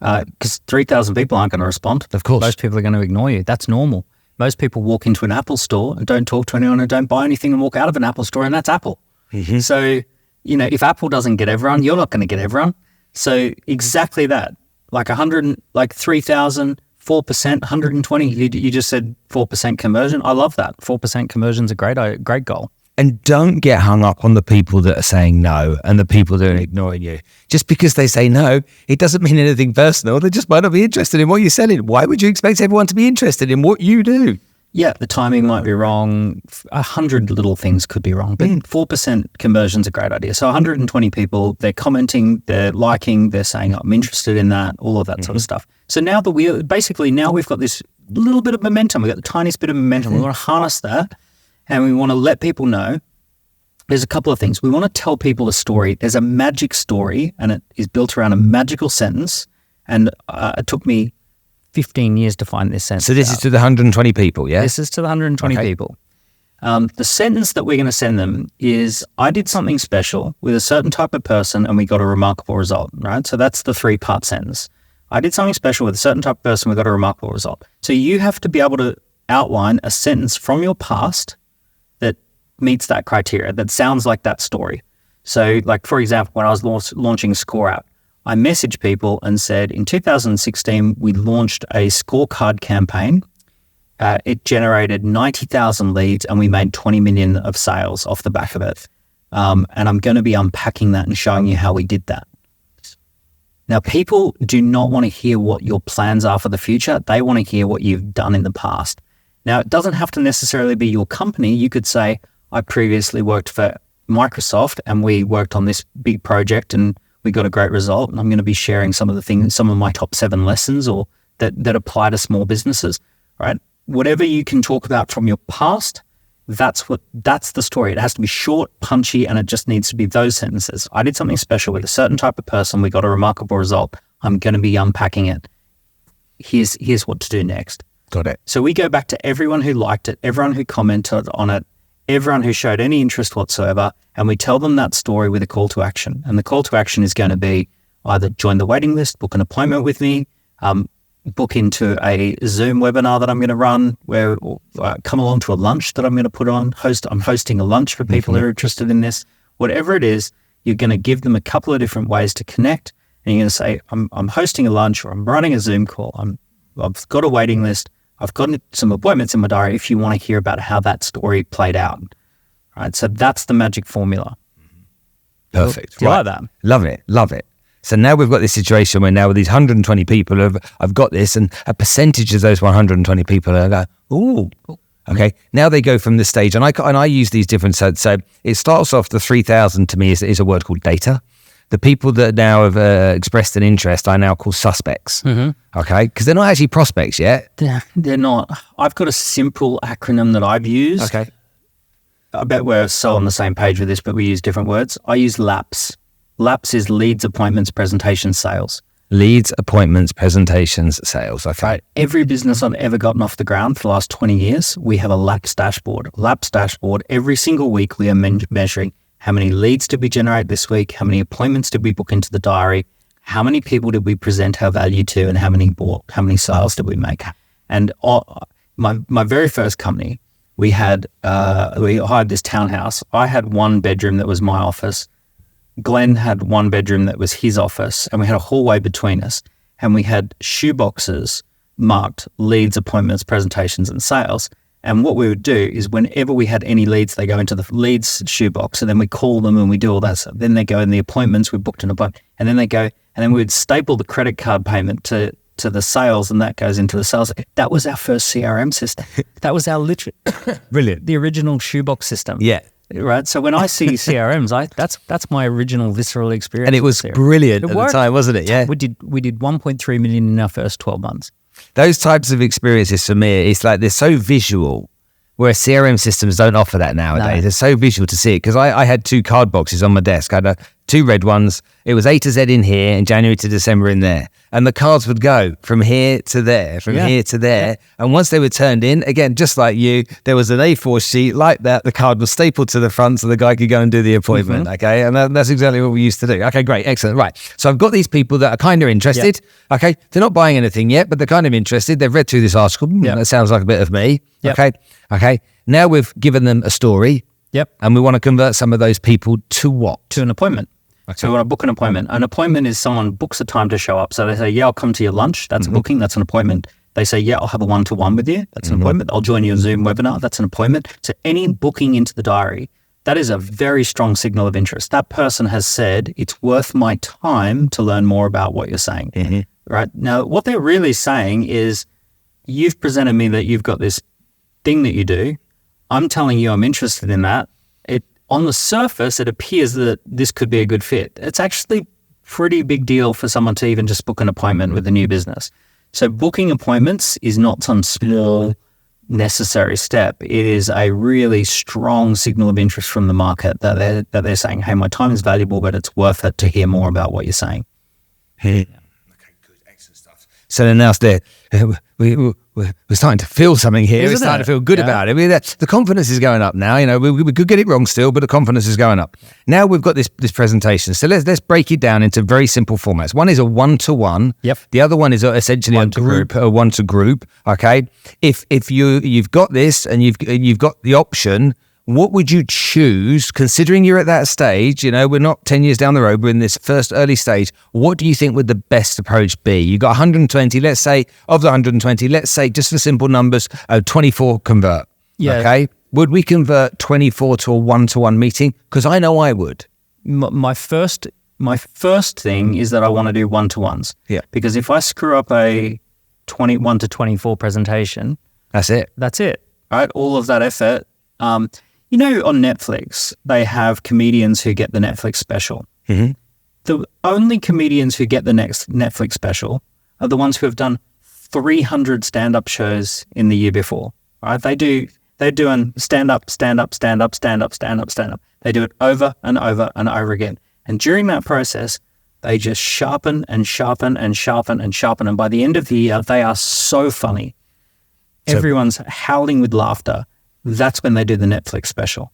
because 3,000 people aren't going to respond. Of course, most people are going to ignore you. That's normal. Most people walk into an Apple store and don't talk to anyone and don't buy anything and walk out of an Apple store, and that's Apple. Mm-hmm. So, if Apple doesn't get everyone, you're not going to get everyone. So exactly that, like 3,000, 4%, 120. You just said 4% conversion. I love that. 4% conversion is a great goal. And don't get hung up on the people that are saying no and the people that are ignoring you. Just because they say no, it doesn't mean anything personal. They just might not be interested in what you're selling. Why would you expect everyone to be interested in what you do? Yeah, the timing might be wrong. 100 little things could be wrong, but 4% conversion is a great idea. So 120 people, they're commenting, they're liking, they're saying, "I'm interested in that," all of that sort of stuff. So now we've got this little bit of momentum. We've got the tiniest bit of momentum. We want to harness that. And we want to let people know there's a couple of things. We want to tell people a story. There's a magic story, and it is built around a magical sentence. And it took me 15 years to find this sentence. So this is to the 120 people, yeah? This is to the 120 people. The sentence that we're going to send them is, "I did something special with a certain type of person and we got a remarkable result," right? So that's the 3-part sentence. I did something special with a certain type of person, we got a remarkable result. So you have to be able to outline a sentence from your past that meets that criteria, that sounds like that story. So like, for example, when I was launching Score App, I messaged people and said, in 2016, we launched a scorecard campaign. It generated 90,000 leads and we made 20 million of sales off the back of it. And I'm going to be unpacking that and showing you how we did that. Now, people do not want to hear what your plans are for the future. They want to hear what you've done in the past. Now, it doesn't have to necessarily be your company. You could say, "I previously worked for Microsoft and we worked on this big project and we got a great result. And I'm going to be sharing some of my top 7 lessons or that apply to small businesses," right? Whatever you can talk about from your past, that's the story. It has to be short, punchy, and it just needs to be those sentences. "I did something special with a certain type of person. We got a remarkable result. I'm going to be unpacking it. Here's what to do next." Got it. So we go back to everyone who liked it, everyone who commented on it, everyone who showed any interest whatsoever, and we tell them that story with a call to action. And the call to action is going to be either join the waiting list, book an appointment with me, book into a Zoom webinar that I'm going to run, where come along to a lunch that I'm going to put on. I'm hosting a lunch for people who are interested in this. Whatever it is, you're going to give them a couple of different ways to connect, and you're going to say, I'm hosting a lunch, or I'm running a Zoom call. I've got a waiting list. I've got some appointments in my diary if you want to hear about how that story played out. Right. So that's the magic formula. Perfect. Do you like that? Love it. Love it. So now we've got this situation where now with these 120 people, I've got this, and a percentage of those 120 people are like, ooh, okay. Now they go from this stage, and I use these different, so it starts off, the 3,000 to me is a word called data. The people that now have expressed an interest, I now call suspects, okay? Because they're not actually prospects yet. They're not. I've got a simple acronym that I've used. Okay. I bet we're so on the same page with this, but we use different words. I use LAPS. LAPS is leads, appointments, presentations, sales. Leads, appointments, presentations, sales. Okay. Right. Every business I've ever gotten off the ground for the last 20 years, we have a LAPS dashboard. LAPS dashboard, every single week we are measuring how many leads did we generate this week, how many appointments did we book into the diary, how many people did we present our value to, and how many bought, how many sales did we make. And my very first company, we hired this townhouse. I had one bedroom that was my office. Glenn had one bedroom that was his office, and we had a hallway between us, and we had shoe boxes marked leads, appointments, presentations, and sales. And what we would do is whenever we had any leads, they go into the leads shoebox, and then we call them and we do all that stuff. Then they go in the appointments, we booked an appointment, and then they go, and then we would staple the credit card payment to the sales, and that goes into the sales. That was our first CRM system. That was our literally Brilliant. the original shoebox system. Yeah. Right. So when I see CRMs, that's my original visceral experience. And it was brilliant at the time, wasn't it? Yeah. We did 1.3 million in our first 12 months. Those types of experiences for me, it's like they're so visual, where CRM systems don't offer that nowadays. No. They're so visual to see it, because I had 2 card boxes on my desk. I had 2 red ones. It was A to Z in here and January to December in there. And the cards would go from here to there, from here to there. Yeah. And once they were turned in, again, just like you, there was an A4 sheet like that. The card was stapled to the front so the guy could go and do the appointment, okay? And that's exactly what we used to do. Okay, great, excellent. Right, so I've got these people that are kind of interested, okay? They're not buying anything yet, but they're kind of interested. They've read through this article. That sounds like a bit of me, okay? Now we've given them a story, and we want to convert some of those people to what? To an appointment. Okay. So we want to book an appointment. An appointment is someone books a time to show up. So they say, yeah, I'll come to your lunch. That's a booking. That's an appointment. They say, yeah, I'll have a one-to-one with you. That's an appointment. I'll join your Zoom webinar. That's an appointment. So any booking into the diary, that is a very strong signal of interest. That person has said, it's worth my time to learn more about what you're saying. Right? Now, what they're really saying is, you've presented me that you've got this thing that you do. I'm telling you I'm interested in that. On the surface, it appears that this could be a good fit. It's actually pretty big deal for someone to even just book an appointment with a new business. So booking appointments is not some small necessary step. It is a really strong signal of interest from the market that they're saying, hey, my time is valuable, but it's worth it to hear more about what you're saying. Okay, good, excellent stuff. So then now we're starting to feel something here. We're starting to feel good about it. The confidence is going up now. You know, we could get it wrong still, but the confidence is going up. Now we've got this presentation. So let's break it down into very simple formats. One is a one-to-one. The other one is essentially a one-to-group. Okay. If you've got this and you've got the option, what would you choose, considering you're at that stage? You know, we're not 10 years down the road, we're in this first early stage. What do you think would the best approach be? You got 120, let's say, of the 120, let's say, just for simple numbers, 24 convert. Okay. Would we convert 24 to a one-to-one meeting? Because I know I would. My first thing is that I want to do one-to-ones. Because if I screw up a 21 to 24 presentation, that's it. Right? All of that effort. You know, on Netflix, they have comedians who get the Netflix special. The only comedians who get the next Netflix special are the ones who have done 300 stand-up shows in the year before. Right? They're doing stand-up. They do it over and over and over again. And during that process, they just sharpen and sharpen and sharpen and sharpen. And by the end of the year, they are so funny. everyone's howling with laughter, that's when they do the Netflix special.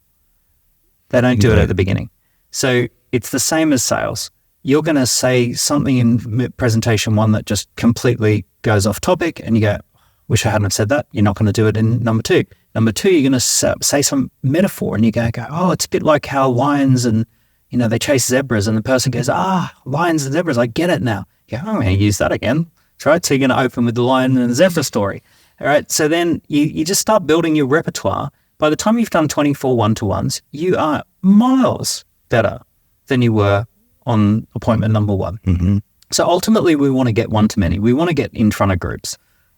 They don't do it at the beginning. So it's the same as sales. You're going to say something in presentation one that just completely goes off topic and you go, wish I hadn't have said that. You're not going to do it in number two. Number two, you're going to say some metaphor and you go, oh, it's a bit like how lions and, they chase zebras, and the person goes, lions and zebras, I get it now. You go, I'm going to use that again. That's right. So you're going to open with the lion and the zebra story. All right. So then you just start building your repertoire. By the time you've done 24 one-to-ones, you are miles better than you were on appointment number one. Mm-hmm. So ultimately, we want to get one-to-many. We want to get in front of groups.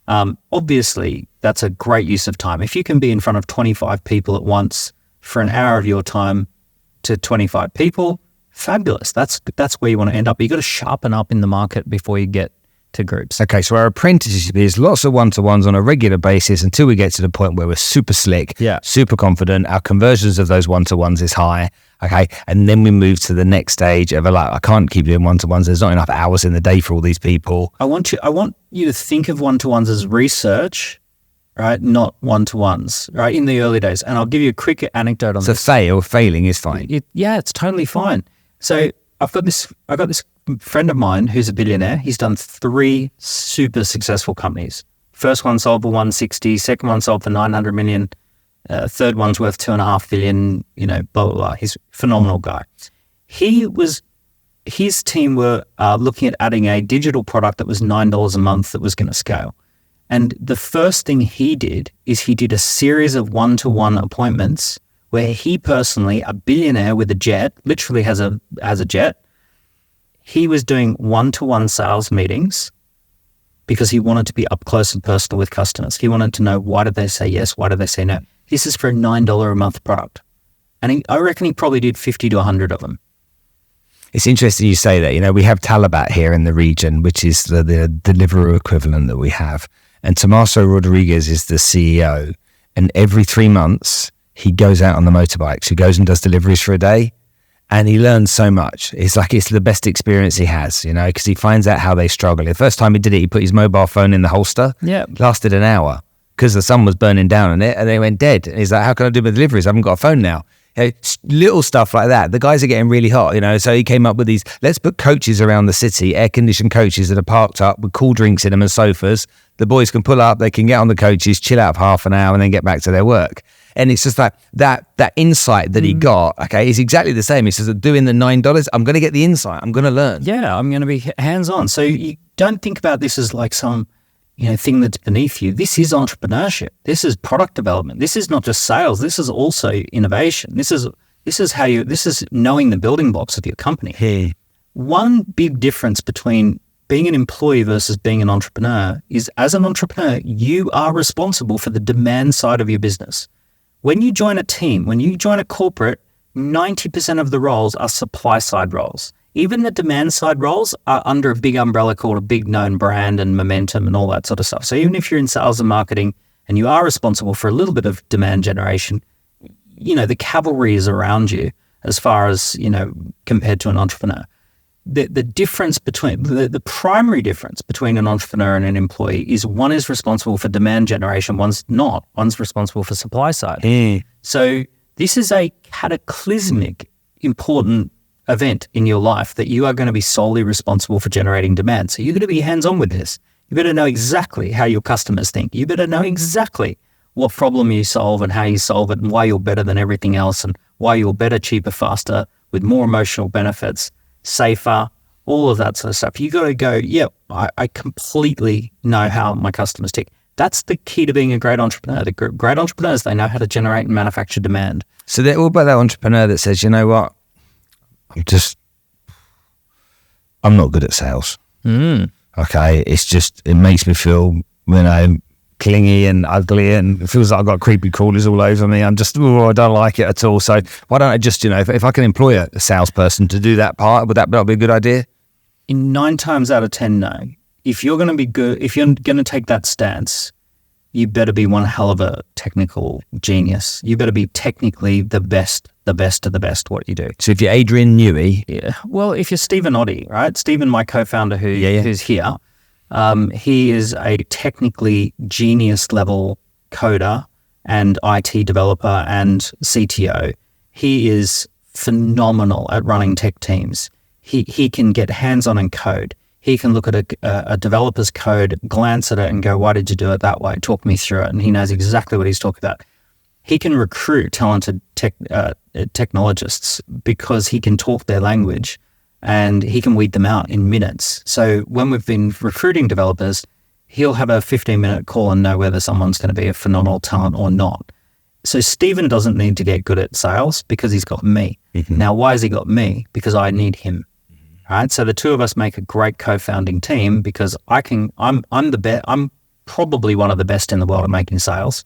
Obviously, that's a great use of time. If you can be in front of 25 people at once for an hour of your time to 25 people, fabulous. That's where you want to end up. You've got to sharpen up in the market before you get to groups. Okay, so our apprenticeship is lots of one-to-ones on a regular basis until we get to the point where we're super slick, super confident. Our conversions of those one-to-ones is high. Okay, and then we move to the next stage of I can't keep doing one-to-ones. There's not enough hours in the day for all these people. I want you to think of one-to-ones as research, right? Not one-to-ones, right? In the early days. And I'll give you a quick anecdote on this. So failing is fine. It's totally fine. So I've got this friend of mine who's a billionaire. He's done 3 super successful companies. First one sold for 160, second one sold for 900 million, third one's worth 2.5 billion, blah, blah, blah. He's a phenomenal guy. His team were looking at adding a digital product that was $9 a month that was going to scale. And the first thing he did is he did a series of one-to-one appointments where he personally, a billionaire with a jet, literally has a jet, he was doing one-to-one sales meetings because he wanted to be up close and personal with customers. He wanted to know, why did they say yes? Why did they say no? This is for a $9 a month product. And I reckon he probably did 50 to 100 of them. It's interesting you say that. We have Talabat here in the region, which is the Deliveroo equivalent that we have. And Tomaso Rodriguez is the CEO. And every 3 months, he goes out on the motorbikes. He goes and does deliveries for a day. And he learns so much. It's the best experience he has, because he finds out how they struggle. The first time he did it, he put his mobile phone in the holster. Yeah. Lasted an hour because the sun was burning down on it and they went dead. And he's like, how can I do my deliveries? I haven't got a phone now. Little stuff like that. The guys are getting really hot, so he came up with these, let's put coaches around the city, air-conditioned coaches that are parked up with cool drinks in them and sofas. The boys can pull up, they can get on the coaches, chill out for half an hour and then get back to their work. And it's just like that insight that he got, is exactly the same. He says, doing the $9, I'm going to get the insight. I'm going to learn. Yeah, I'm going to be hands-on. So you don't think about this as like some thing that's beneath you. This is entrepreneurship. This is product development. This is not just sales. This is also innovation. This is knowing the building blocks of your company. Hey. One big difference between being an employee versus being an entrepreneur is, as an entrepreneur, you are responsible for the demand side of your business. When you join a team, when you join a corporate, 90% of the roles are supply side roles. Even the demand side roles are under a big umbrella called a big known brand and momentum and all that sort of stuff. So even if you're in sales and marketing and you are responsible for a little bit of demand generation, the cavalry is around you as far as, compared to an entrepreneur. The difference between, the primary difference between an entrepreneur and an employee is one is responsible for demand generation, one's not. One's responsible for supply side. So this is a cataclysmic important event in your life that you are going to be solely responsible for generating demand. So you're going to be hands-on with this. You better know exactly how your customers think. You better know exactly what problem you solve and how you solve it and why you're better than everything else and why you're better, cheaper, faster, with more emotional benefits, safer, all of that sort of stuff. You got to go, I completely know how my customers tick. That's the key to being a great entrepreneur. The great entrepreneurs, they know how to generate and manufacture demand. So they're all about that entrepreneur that says, you know what? I'm not good at sales. Okay. It makes me feel, clingy and ugly and it feels like I've got creepy crawlers all over me. I don't like it at all. So why don't I just, if I can employ a salesperson to do that part, would that be a good idea? In 9 times out of 10, no. If you're going to be good, if you're going to take that stance, you better be one hell of a technical genius. You better be technically the best of the best what you do. So if you're Adrian Newey. Yeah. Well, if you're Stephen Oddie, right? Stephen, my co-founder who's here, He is a technically genius level coder and IT developer and CTO. He is phenomenal at running tech teams. He can get hands-on in code. He can look at a developer's code, glance at it and go, why did you do it that way? Talk me through it. And he knows exactly what he's talking about. He can recruit talented technologists because he can talk their language and he can weed them out in minutes. So when we've been recruiting developers, he'll have a 15-minute call and know whether someone's going to be a phenomenal talent or not. So Stephen doesn't need to get good at sales because he's got me. Mm-hmm. Now, why has he got me? Because I need him. Right? So the two of us make a great co-founding team because I'm probably one of the best in the world at making sales,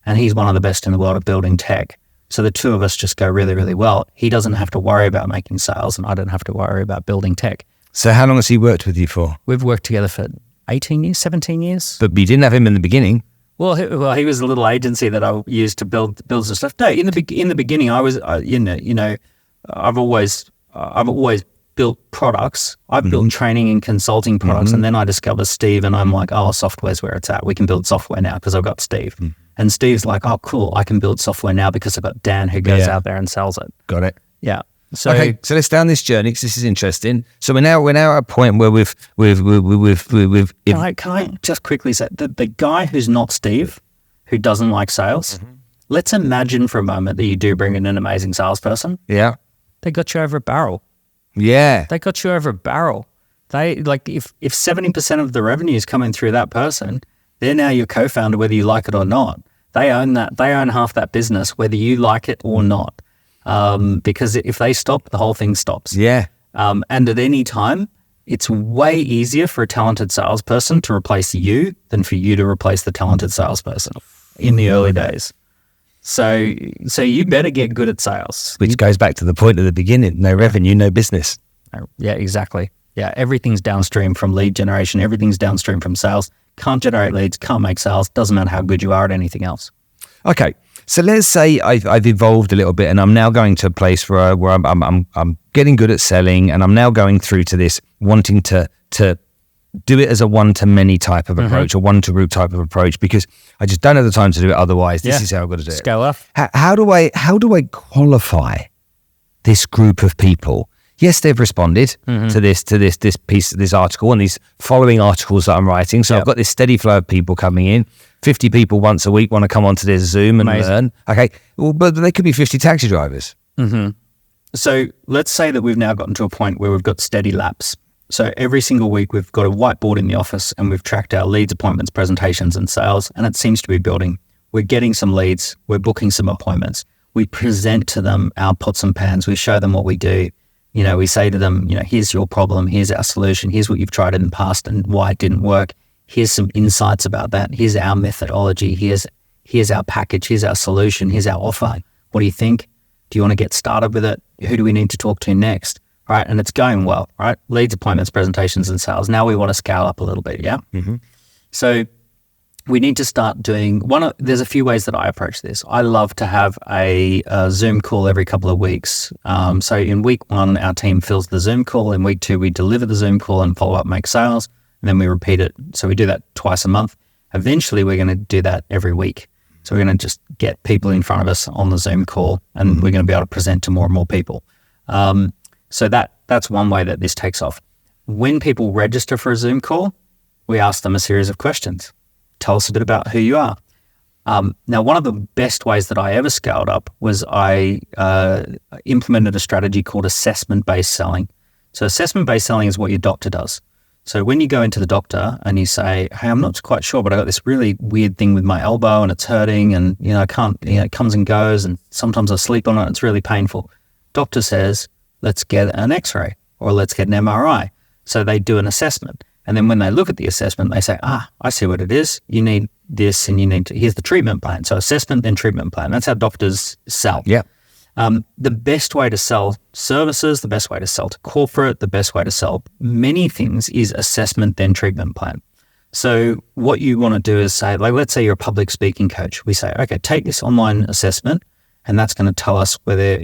and he's one of the best in the world at building tech. So the two of us just go really, really well. He doesn't have to worry about making sales, and I don't have to worry about building tech. So how long has he worked with you for? We've worked together for 18 years, 17 years. But you didn't have him in the beginning. Well, he was a little agency that I used to build some stuff. No, in the beginning, I was, I've always built products. I've built training and consulting products, and then I discovered Steve, and I'm like, oh, software's where it's at. We can build software now because I've got Steve. And Steve's like, oh, cool, I can build software now because I've got Dan who goes out there and sells it. Got it. Yeah. So okay, so let's down this journey because this is interesting. So we're now at a point where we've Can I just quickly say the guy who's not Steve, who doesn't like sales, let's imagine for a moment that you do bring in an amazing salesperson. Yeah. They got you over a barrel. Yeah. They got you over a barrel. They like if 70% of the revenue is coming through that person, they're now your co-founder, whether you like it or not. They own that. They own half that business, whether you like it or not. Because if they stop, the whole thing stops. Yeah. And at any time, it's way easier for a talented salesperson to replace you than for you to replace the talented salesperson in the early days. So you better get good at sales. Which goes back to the point at the beginning, no revenue, no business. Yeah, exactly. Yeah, everything's downstream from lead generation. Everything's downstream from sales. Can't generate leads, can't make sales. Doesn't matter how good you are at anything else. Okay, so let's say I've evolved a little bit, and I'm now going to a place where I'm getting good at selling, and I'm now going through to this wanting to do it as a one-to-many type of approach, or one-to-root type of approach, because I just don't have the time to do it otherwise. This is how I've got to do it. Scale up. How do I qualify this group of people? Yes, they've responded to this piece, this article, and these following articles that I'm writing. So I've got this steady flow of people coming in. 50 people once a week want to come onto this Zoom and learn. Okay, well, but they could be 50 taxi drivers. So let's say that we've now gotten to a point where we've got steady laps. So every single week we've got a whiteboard in the office and we've tracked our leads, appointments, presentations, and sales, and it seems to be building. We're getting some leads. We're booking some appointments. We present to them our pots and pans. We show them what we do. We say to them, here's your problem. Here's our solution. Here's what you've tried in the past and why it didn't work. Here's some insights about that. Here's our methodology. Here's our package. Here's our solution. Here's our offer. What do you think? Do you want to get started with it? Who do we need to talk to next? Right. And it's going well, right? Leads, appointments, presentations, and sales. Now we want to scale up a little bit. Yeah. So we need to start doing there's a few ways that I approach this. I love to have a Zoom call every couple of weeks. So in week 1, our team fills the Zoom call. In week 2, we deliver the Zoom call and follow up, make sales, and then we repeat it. So we do that twice a month. Eventually, we're going to do that every week. So we're going to just get people in front of us on the Zoom call, and we're going to be able to present to more and more people. So that's one way that this takes off. When people register for a Zoom call, we ask them a series of questions. Tell us a bit about who you are. Now, one of the best ways that I ever scaled up was I implemented a strategy called assessment-based selling. So assessment-based selling is what your doctor does. So when you go into the doctor and you say, hey, I'm not quite sure, but I got this really weird thing with my elbow and it's hurting and, I can't, it comes and goes and sometimes I sleep on it. It's really painful. Doctor says, let's get an x-ray or let's get an MRI. So they do an assessment. And then when they look at the assessment, they say, I see what it is. You need this and here's the treatment plan. So assessment, then treatment plan. That's how doctors sell. Yeah. The best way to sell services, the best way to sell to corporate, the best way to sell many things is assessment, then treatment plan. So what you want to do is say, like, let's say you're a public speaking coach. We say, okay, take this online assessment and that's going to tell us whether,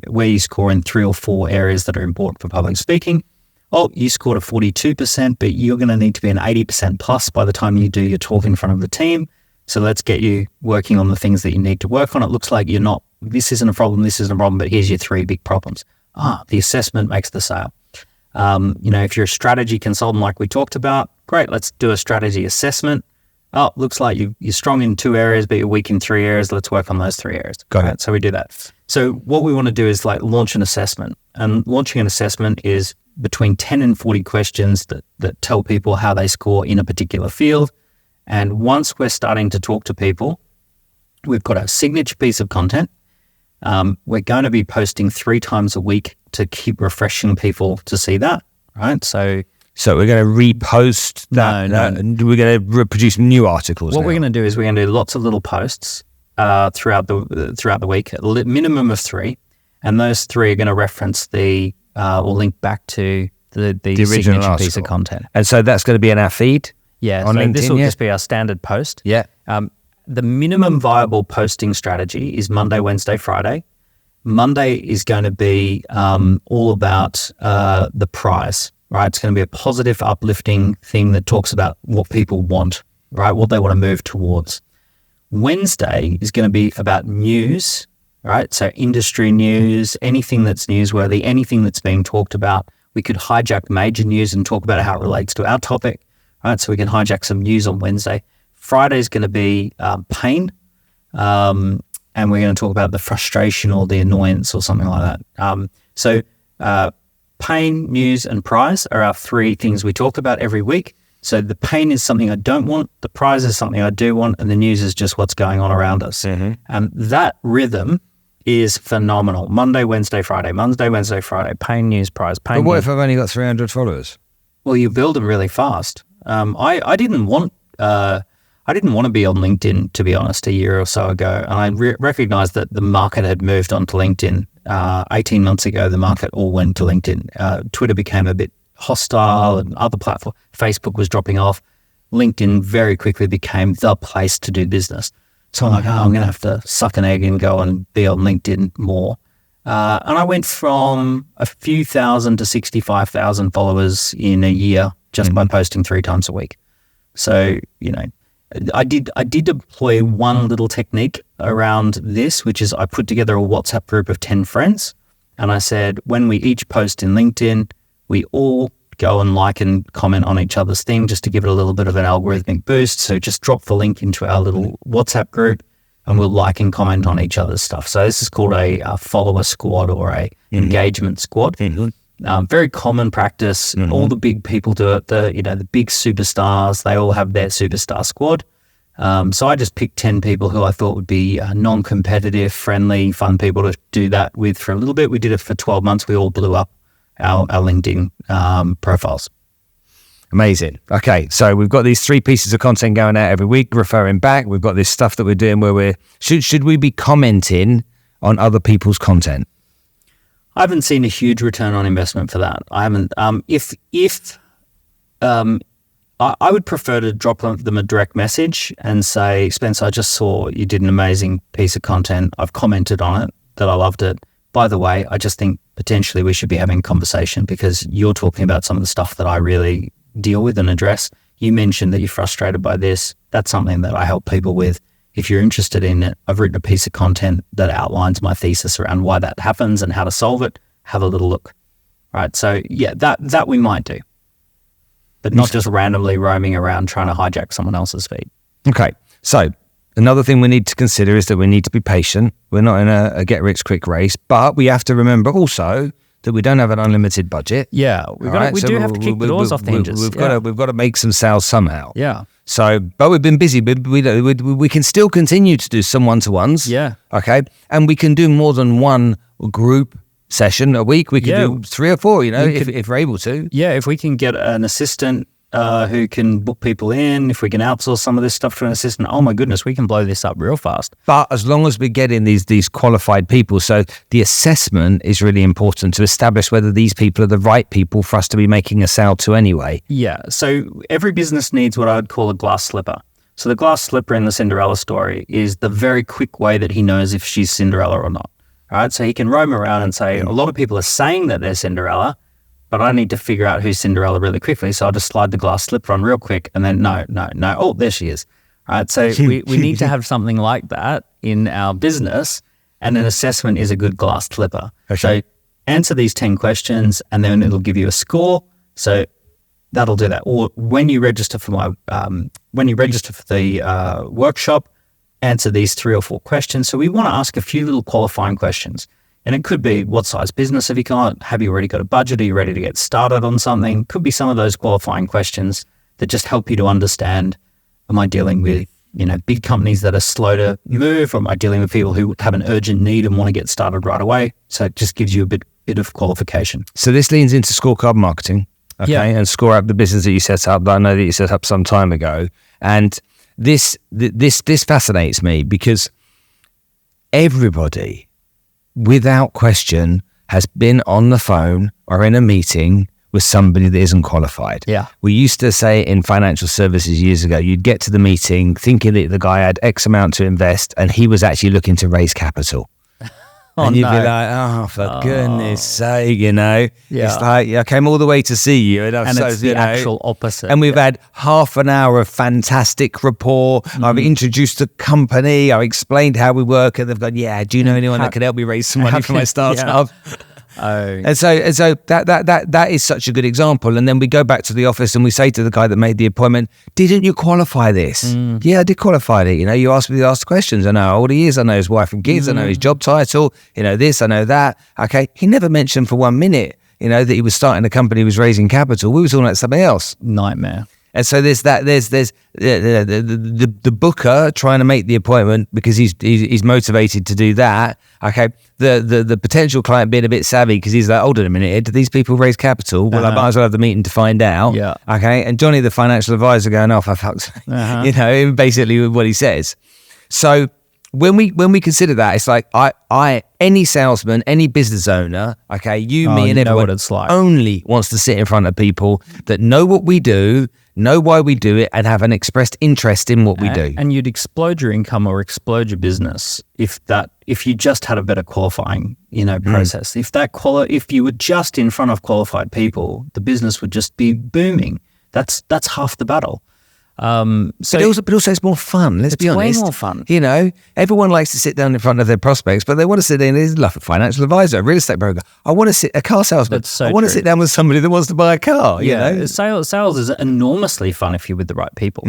where you score in 3 or 4 areas that are important for public speaking. oh, you scored a 42%, but you're going to need to be an 80% plus by the time you do your talk in front of the team. So let's get you working on the things that you need to work on. It looks like this isn't a problem, but here's your 3 big problems. The assessment makes the sale. If you're a strategy consultant like we talked about, great, let's do a strategy assessment. Oh, looks like you're strong in 2 areas, but you're weak in 3 areas. Let's work on those 3 areas. Got it. So we do that. So what we want to do is launch an assessment. And launching an assessment is between 10 and 40 questions that tell people how they score in a particular field. And once we're starting to talk to people, we've got a signature piece of content. We're going to be posting 3 times a week to keep refreshing people to see that, right? So we're going to repost that. No. We're going to reproduce new articles. What we're going to do is we're going to do lots of little posts throughout the week, a minimum of 3, and those 3 are going to reference or link back to the original signature piece of content. And so that's going to be in our feed. Yeah, on so LinkedIn, this will just be our standard post. Yeah. The minimum viable posting strategy is Monday, Wednesday, Friday. Monday is going to be all about the prize, right? It's going to be a positive, uplifting thing that talks about what people want, right? What they want to move towards. Wednesday is going to be about news, right? So industry news, anything that's newsworthy, anything that's being talked about. We could hijack major news and talk about how it relates to our topic, right? So we can hijack some news on Wednesday. Friday is going to be pain, and we're going to talk about the frustration or the annoyance or something like that. So pain, news, and prize are our 3 things we talk about every week. So the pain is something I don't want, the prize is something I do want, and the news is just what's going on around us. Mm-hmm. And that rhythm is phenomenal. Monday, Wednesday, Friday, pain, news, prize, pain. But what news. if I've only got 300 followers? Well, you build them really fast. I didn't want to be on LinkedIn, to be honest, a year or so ago. And I recognized that the market had moved onto LinkedIn. 18 months ago, the market all went to LinkedIn. Twitter became a bit hostile and other platforms. Facebook was dropping off. LinkedIn very quickly became the place to do business. So I'm like, I'm going to have to suck an egg and go and be on LinkedIn more. And I went from a few thousand to 65,000 followers in a year just by posting 3 times a week. So, I did deploy one little technique around this, which is I put together a WhatsApp group of 10 friends. And I said, when we each post in LinkedIn, we all go and like and comment on each other's thing just to give it a little bit of an algorithmic boost. So just drop the link into our little WhatsApp group and we'll like and comment on each other's stuff. So this is called a follower squad or a engagement squad. Very common practice. All the big people do it. The big superstars, they all have their superstar squad. So I just picked 10 people who I thought would be non-competitive, friendly, fun people to do that with for a little bit. We did it for 12 months. We all blew up our LinkedIn profiles. Amazing. Okay, so we've got these 3 pieces of content going out every week, referring back. We've got this stuff that we're doing where should we be commenting on other people's content? I haven't seen a huge return on investment for that. I haven't. I would prefer to drop them a direct message and say, Spencer, I just saw you did an amazing piece of content. I've commented on it that I loved it. By the way, I just think potentially we should be having a conversation because you're talking about some of the stuff that I really deal with and address. You mentioned that you're frustrated by this. That's something that I help people with. If you're interested in it, I've written a piece of content that outlines my thesis around why that happens and how to solve it. Have a little look. Right. So yeah, that we might do, but not just randomly roaming around trying to hijack someone else's feed. Okay. So another thing we need to consider is that we need to be patient. We're not in a get-rich-quick race, but we have to remember also that we don't have an unlimited budget. Yeah, we do have to keep the doors off the hinges. We've got to make some sales somehow. Yeah. So, but we've been busy. We can still continue to do some one-to-ones. Yeah. Okay. And we can do more than one group session a week. We can do 3 or 4, if we're able to. Yeah, if we can get an assistant who can book people in, if we can outsource some of this stuff to an assistant, oh my goodness, we can blow this up real fast. But as long as we get in these qualified people, so the assessment is really important to establish whether these people are the right people for us to be making a sale to anyway. Yeah, so every business needs what I would call a glass slipper. So the glass slipper in the Cinderella story is the very quick way that he knows if she's Cinderella or not. Right, so he can roam around and say, a lot of people are saying that they're Cinderella, but I need to figure out who's Cinderella really quickly. So I'll just slide the glass slipper on real quick and then no. Oh, there she is. All right. So we need to have something like that in our business, and an assessment is a good glass slipper. Okay. So answer these 10 questions and then it'll give you a score. So that'll do that. Or when you register for the workshop, answer these 3 or 4 questions. So we want to ask a few little qualifying questions. And it could be, what size business have you got? Have you already got a budget? Are you ready to get started on something? Could be some of those qualifying questions that just help you to understand, am I dealing with, big companies that are slow to move, or am I dealing with people who have an urgent need and want to get started right away? So it just gives you a bit of qualification. So this leans into scorecard marketing, okay, and score up the business that you set up, that I know that you set up some time ago. And this fascinates me because everybody, without question, has been on the phone or in a meeting with somebody that isn't qualified. Yeah. We used to say in financial services years ago, you'd get to the meeting thinking that the guy had X amount to invest and he was actually looking to raise capital. And you'd be like, oh, for goodness sake, Yeah. It's like, I came all the way to see you. And it's the actual opposite. And we've had half an hour of fantastic rapport. I've introduced the company. I've explained how we work. And they've gone, do you know anyone that could help me raise some money for my startup? And so that is such a good example. And then we go back to the office and we say to the guy that made the appointment, didn't you qualify this? Yeah, I did qualify it. You asked me to ask questions. I know how old he is. I know his wife and kids. I know his job title. This, I know that. Okay. He never mentioned for 1 minute, that he was starting a company, he was raising capital. We were talking about something else. Nightmare. And so there's the booker trying to make the appointment because he's motivated to do that. Okay, the potential client being a bit savvy because he's like, hold on a minute, do these people raise capital? Well, I might as well have the meeting to find out. Yeah. Okay, and Johnny, the financial advisor, going off, basically what he says. So when we consider that, it's like any salesman, any business owner, okay, me and everyone, what it's like. Only wants to sit in front of people that know what we do, know why we do it, and have an expressed interest in what we do. And you'd explode your income or explode your business if you just had a better qualifying, process. If you were just in front of qualified people, the business would just be booming. That's half the battle. But also it's more fun. Let's be honest. It's way more fun. Everyone likes to sit down in front of their prospects, but they want to sit in like a financial advisor, a real estate broker. I want to sit a car salesman. So I want to sit down with somebody that wants to buy a car. Sales is enormously fun if you're with the right people.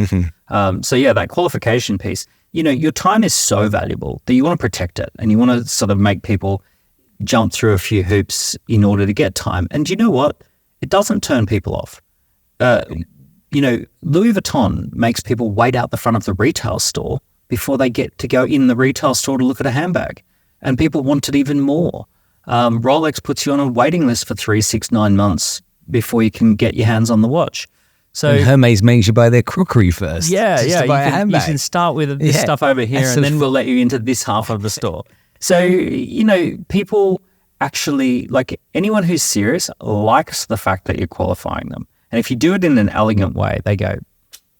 That qualification piece. Your time is so valuable that you want to protect it, and you want to sort of make people jump through a few hoops in order to get time. And you know what? It doesn't turn people off. Louis Vuitton makes people wait out the front of the retail store before they get to go in the retail store to look at a handbag. And people want it even more. Rolex puts you on a waiting list for 3, 6, 9 months before you can get your hands on the watch. So and Hermes makes you buy their crockery first. Yeah. To buy a handbag. You can start with this stuff over here and then we'll let you into this half of the store. So, people actually, like anyone who's serious, likes the fact that you're qualifying them. And if you do it in an elegant way, they go,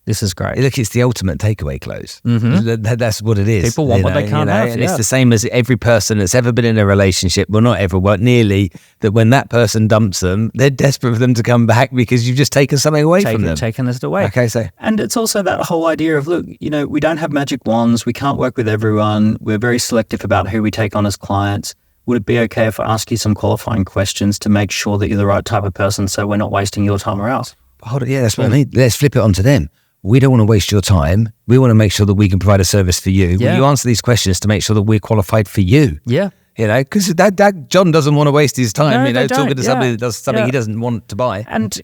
this is great. Look, it's the ultimate takeaway close. That's what it is. People want what they can't have. And it's the same as every person that's ever been in a relationship, well, not ever, but nearly, that when that person dumps them, they're desperate for them to come back because you've just taken something away from them. Taken this away. Okay, so. And it's also that whole idea of, look, we don't have magic wands. We can't work with everyone. We're very selective about who we take on as clients. Would it be okay if I ask you some qualifying questions to make sure that you're the right type of person so we're not wasting your time or ours? Hold on, that's what I mean. Let's flip it onto them. We don't want to waste your time. We want to make sure that we can provide a service for you. Yeah. Will you answer these questions to make sure that we're qualified for you? Yeah. Because that John doesn't want to waste his time, talking to somebody that does something he doesn't want to buy. And,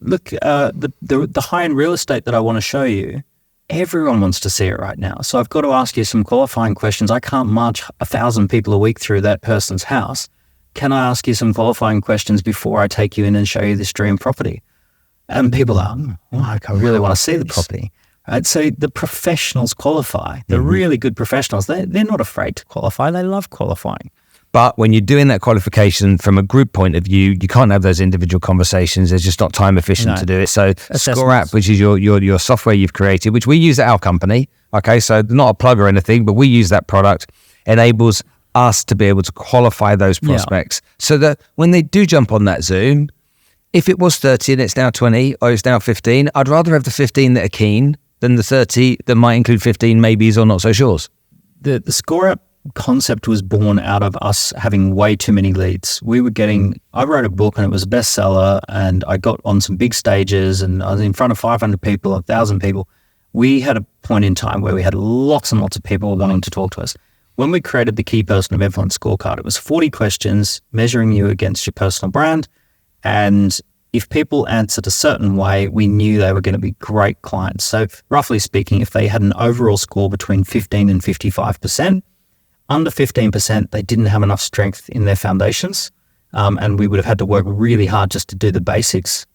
look, the high-end real estate that I want to show you, everyone wants to see it right now. So I've got to ask you some qualifying questions. I can't march 1,000 people a week through that person's house. Can I ask you some qualifying questions before I take you in and show you this dream property? And people are, I really want to see the property. Right? So the professionals qualify. The really good professionals, they're not afraid to qualify. They love qualifying. But when you're doing that qualification from a group point of view, you can't have those individual conversations. There's just not time efficient to do it. So Score App, which is your software you've created, which we use at our company. Okay, so not a plug or anything, but we use that product, enables us to be able to qualify those prospects so that when they do jump on that Zoom, if it was 30 and it's now 20 or it's now 15, I'd rather have the 15 that are keen than the 30 that might include 15 maybes or not so sures. The Score App concept was born out of us having way too many leads. I wrote a book and it was a bestseller, and I got on some big stages and I was in front of 500 people, 1,000 people. We had a point in time where we had lots and lots of people wanting to talk to us. When we created the Key Person of Influence scorecard, it was 40 questions measuring you against your personal brand. And if people answered a certain way, we knew they were going to be great clients. So roughly speaking, if they had an overall score between 15 and 55%, under 15%, they didn't have enough strength in their foundations. And we would have had to work really hard just to do the basics.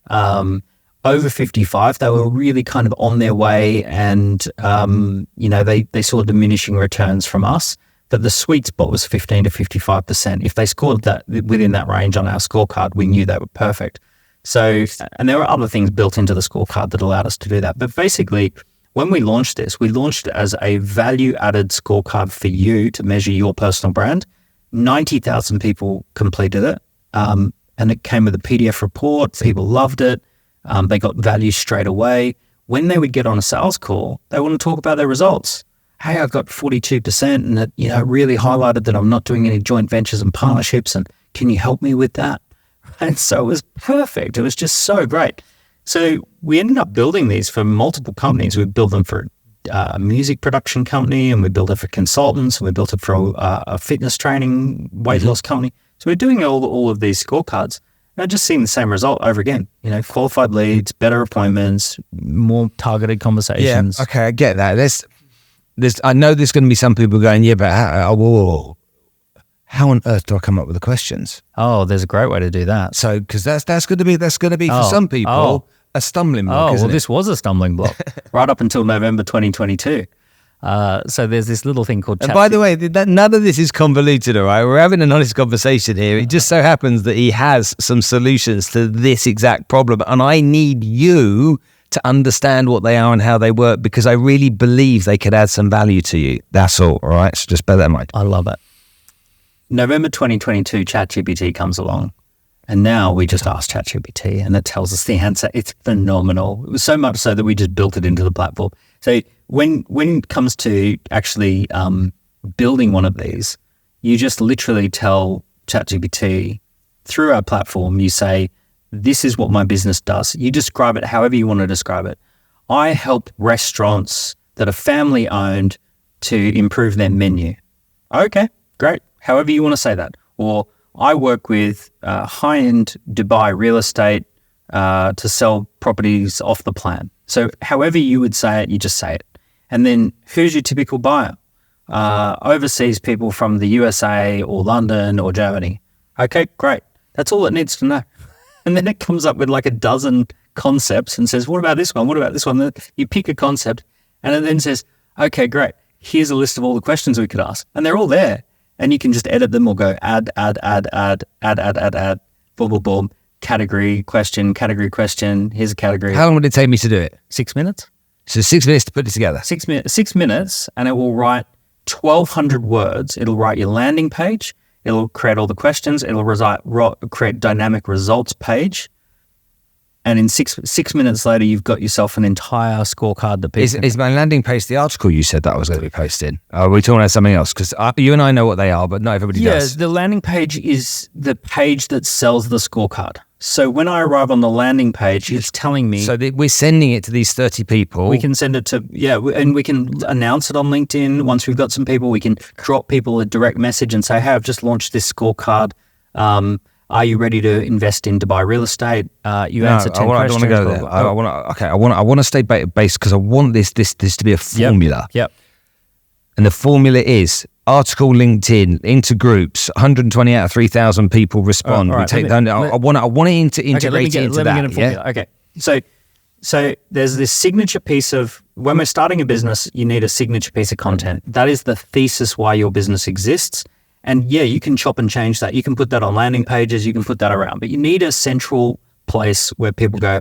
Over 55, they were really kind of on their way, and they saw diminishing returns from us. But the sweet spot was 15 to 55%. If they scored that within that range on our scorecard, we knew they were perfect. So, and there were other things built into the scorecard that allowed us to do that. But basically, when we launched this, we launched it as a value-added scorecard for you to measure your personal brand. 90,000 people completed it, and it came with a PDF report. People loved it. They got value straight away. When they would get on a sales call, they want to talk about their results. Hey, I've got 42%, and it really highlighted that I'm not doing any joint ventures and partnerships, and can you help me with that? And so it was perfect. It was just so great. So we ended up building these for multiple companies. We built them for a music production company, and we built it for consultants, and we built it for a fitness training, weight loss company. So we're doing all of these scorecards. And I've just seen the same result over again. Qualified leads, better appointments, more targeted conversations. Yeah, okay, I get that. I know there's going to be some people going, yeah, but how on earth do I come up with the questions? Oh, there's a great way to do that. So, because that's going to be for some people a stumbling block. Isn't it? This was a stumbling block right up until November 2022. So there's this little thing called And by the way, none of this is convoluted, all right? We're having an honest conversation here. It just so happens that he has some solutions to this exact problem, and I need you to understand what they are and how they work, because I really believe they could add some value to you. That's all right? So just bear that in mind. I love it. November 2022, ChatGPT comes along, and now we just ask ChatGPT and it tells us the answer. It's phenomenal. It was so much so that we just built it into the platform. So when it comes to actually building one of these, you just literally tell ChatGPT through our platform, you say, this is what my business does. You describe it however you want to describe it. I help restaurants that are family owned to improve their menu. Okay, great. However you want to say that. Or I work with high-end Dubai real estate to sell properties off the plan. So however you would say it, you just say it. And then who's your typical buyer? Overseas people from the USA or London or Germany. Okay, great. That's all it needs to know. And then it comes up with like a dozen concepts and says, what about this one? What about this one? Then you pick a concept and it then says, okay, great. Here's a list of all the questions we could ask. And they're all there. And you can just edit them or go add, boom, boom, boom, category question. Here's a category. How long would it take me to do it? 6 minutes. So 6 minutes to put it together. 6 minutes, and it will write 1,200 words. It'll write your landing page. It'll create all the questions. It'll create dynamic results page. And in six minutes later, you've got yourself an entire scorecard that people Is my landing page the article you said that I was going to be posting? Are we talking about something else? Because you and I know what they are, but not everybody does. Yeah, the landing page is the page that sells the scorecard. So when I arrive on the landing page, it's telling me... So we're sending it to these 30 people. We can send it to... Yeah, and we can announce it on LinkedIn. Once we've got some people, we can drop people a direct message and say, hey, I've just launched this scorecard. Are you ready to invest in Dubai real estate? You answer 10 questions. I don't want to go there. I want to stay based because I want this to be a formula. Yep. And the formula is article LinkedIn into groups. 120 out of 3,000 people respond. Right, I want it to integrate into that. Yeah. Okay. So there's this signature piece of, when we're starting a business, you need a signature piece of content. That is the thesis why your business exists. And yeah, you can chop and change that. You can put that on landing pages. You can put that around. But you need a central place where people go,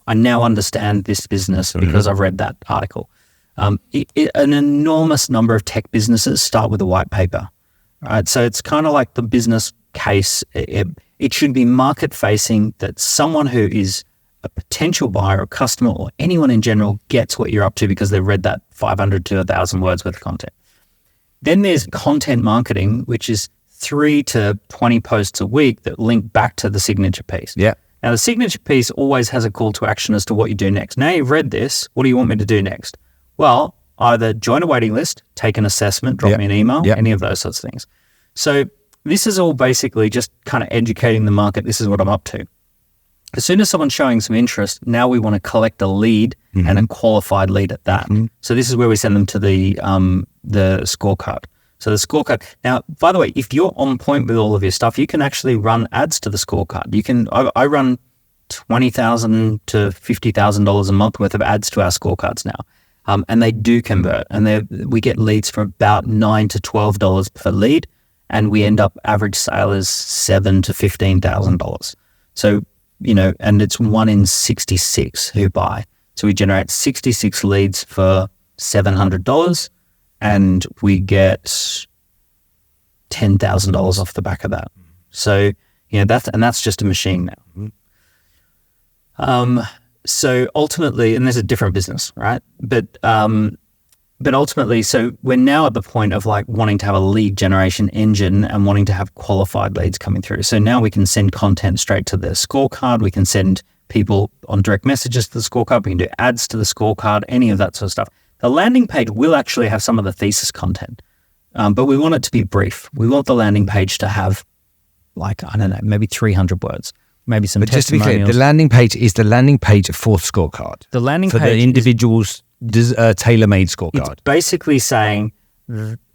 I now understand this business because I've read that article. An enormous number of tech businesses start with a white paper. right? So it's kind of like the business case. It should be market facing, that someone who is a potential buyer or customer or anyone in general gets what you're up to because they've read that 500 to 1,000 words worth of content. Then there's content marketing, which is 3 to 20 posts a week that link back to the signature piece. Yeah. Now, the signature piece always has a call to action as to what you do next. Now you've read this, what do you want me to do next? Well, either join a waiting list, take an assessment, drop me an email, any of those sorts of things. So this is all basically just kind of educating the market. This is what I'm up to. As soon as someone's showing some interest, now we want to collect a lead and a qualified lead at that. So this is where we send them to the scorecard. So the scorecard. Now, by the way, if you're on point with all of your stuff, you can actually run ads to the scorecard. You can. I run $20,000 to $50,000 a month worth of ads to our scorecards now, and they do convert. And we get leads for about $9 to $12 per lead, and we end up average sale is $7,000 to $15,000. So and it's 1 in 66 who buy. So we generate 66 leads for $700, and we get $10,000 off the back of that. So that's just a machine now. So ultimately, and there's a different business, right? But ultimately, so we're now at the point of like wanting to have a lead generation engine and wanting to have qualified leads coming through. So now we can send content straight to the scorecard. We can send people on direct messages to the scorecard. We can do ads to the scorecard, any of that sort of stuff. The landing page will actually have some of the thesis content, but we want it to be brief. We want the landing page to have like, I don't know, maybe 300 words, maybe some testimonials. Just to be clear, the landing page is the landing page for scorecard. The landing page for the individual's tailor-made scorecard. It's basically saying,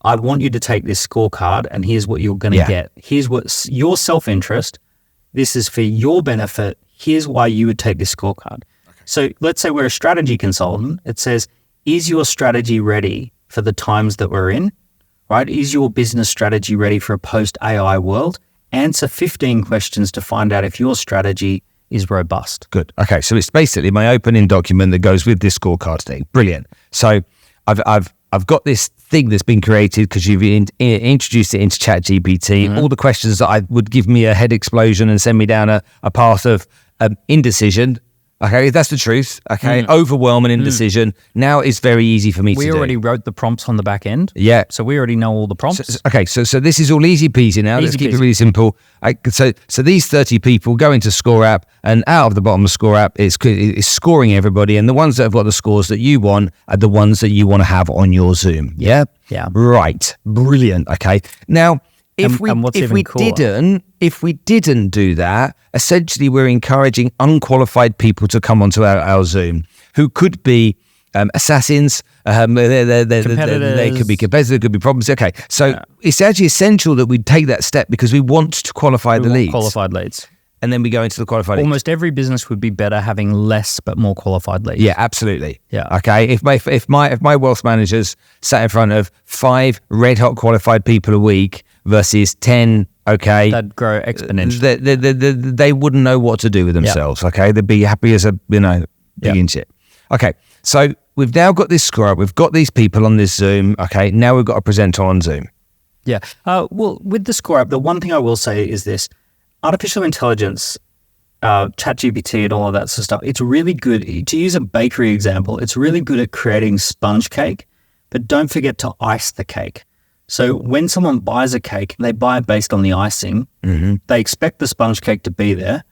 I want you to take this scorecard and here's what you're going to get. Here's what's your self-interest. This is for your benefit. Here's why you would take this scorecard. Okay. So let's say we're a strategy consultant. It says, is your strategy ready for the times that we're in? Right? Is your business strategy ready for a post-AI world? Answer 15 questions to find out if your strategy is robust. Good. Okay, so it's basically my opening document that goes with this scorecard thing. Brilliant. So I've got this thing that's been created because you've introduced it into ChatGPT. All the questions that I would give me a head explosion and send me down a path of indecision. Okay, that's the truth. Okay, overwhelming indecision. Now it's very easy for me to do. We already wrote the prompts on the back end. Yeah. So we already know all the prompts. So this is all easy peasy now. Let's keep it really simple. So these 30 people go into Score App, and out of the bottom of Score App, it's scoring everybody, and the ones that have got the scores that you want are the ones that you want to have on your Zoom. Yeah? Yeah. Right. Brilliant. Okay. Now, if we didn't do that, essentially we're encouraging unqualified people to come onto our Zoom, who could be assassins, they could be competitors, there could be problems. Okay, so it's actually essential that we take that step because we want to qualify the leads. Qualified leads. And then we go into the qualified leads. Almost every business would be better having less but more qualified leads. Yeah, absolutely. Yeah. Okay. If my wealth managers sat in front of 5 red hot qualified people a week versus 10, okay, that'd grow exponentially. They wouldn't know what to do with themselves. Yeah. Okay, they'd be happy as a big in shit. Okay, so we've now got this score up. We've got these people on this Zoom. Okay, now we've got a presenter on Zoom. Yeah. Well, with the score up, the one thing I will say is this: artificial intelligence, ChatGPT, and all of that sort of stuff. It's really good. To use a bakery example, it's really good at creating sponge cake, but don't forget to ice the cake. So when someone buys a cake, they buy it based on the icing. They expect the sponge cake to be there,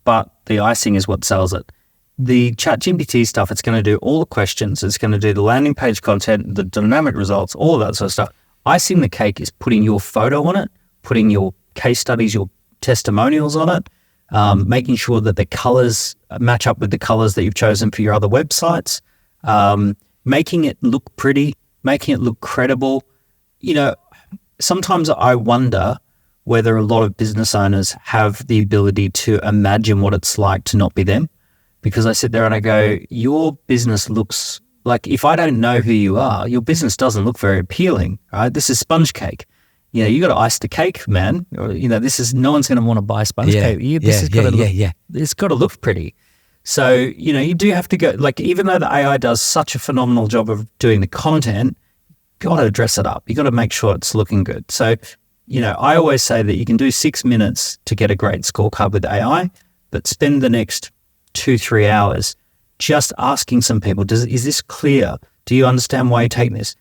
but the icing is what sells it. The ChatGPT stuff, it's going to do all the questions. It's going to do the landing page content, the dynamic results, all of that sort of stuff. Icing the cake is putting your photo on it, putting your case studies, your testimonials on it, making sure that the colors match up with the colors that you've chosen for your other websites, making it look pretty, making it look credible. Sometimes I wonder whether a lot of business owners have the ability to imagine what it's like to not be them. Because I sit there and I go, your business looks like, if I don't know who you are, your business doesn't look very appealing, right? This is sponge cake. You got to ice the cake, man. This is, no one's going to want to buy sponge cake. It's got to look pretty. So, you do have to go, like, even though the AI does such a phenomenal job of doing the content, got to dress it up. You got to make sure it's looking good. So I always say that you can do 6 minutes to get a great scorecard with AI, but spend the next 2-3 hours just asking some people, is this clear? Do you understand why you're taking this?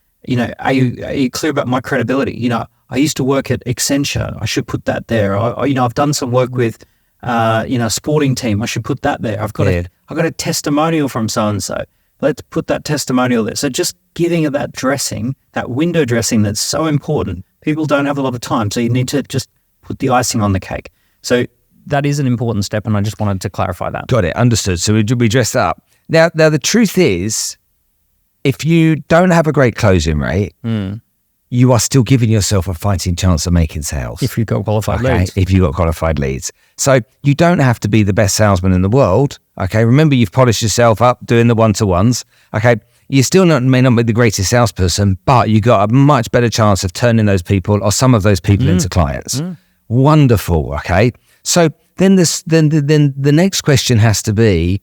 Are you clear about my credibility? I used to work at Accenture. I should put that there. I've done some work with, a sporting team. I should put that there. I've got a testimonial from so-and-so. Let's put that testimonial there. So just giving it that dressing, that window dressing that's so important. People don't have a lot of time, so you need to just put the icing on the cake. So that is an important step, and I just wanted to clarify that. Got it. Understood. So we dressed up. Now the truth is, if you don't have a great closing rate, you are still giving yourself a fighting chance of making sales. If you've got qualified leads. If you've got qualified leads. So you don't have to be the best salesman in the world. Okay. Remember, you've polished yourself up doing the one-to-ones. Okay. You still may not be the greatest salesperson, but you got a much better chance of turning those people or some of those people into clients. Wonderful. Okay. So then the next question has to be,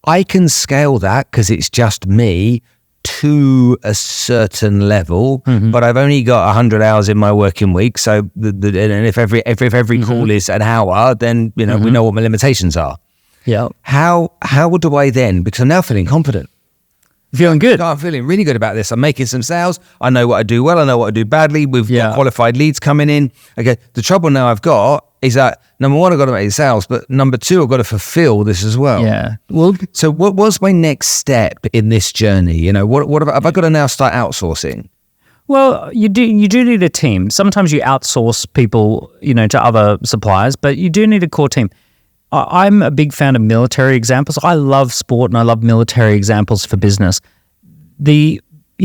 I can scale that because it's just me to a certain level, but I've only got 100 hours in my working week. So, and if every call is an hour, then we know what my limitations are. Yeah. How do I then? Because I'm now feeling confident. Feeling good. I'm feeling really good about this. I'm making some sales. I know what I do well. I know what I do badly. We've got qualified leads coming in. Okay. The trouble now I've got is that number one, I've got to make the sales, but number two, I've got to fulfill this as well. Yeah. Well, so what was my next step in this journey? What have I got to now start outsourcing? Well, you do need a team. Sometimes you outsource people, to other suppliers, but you do need a core team. I'm a big fan of military examples. I love sport and I love military examples for business. In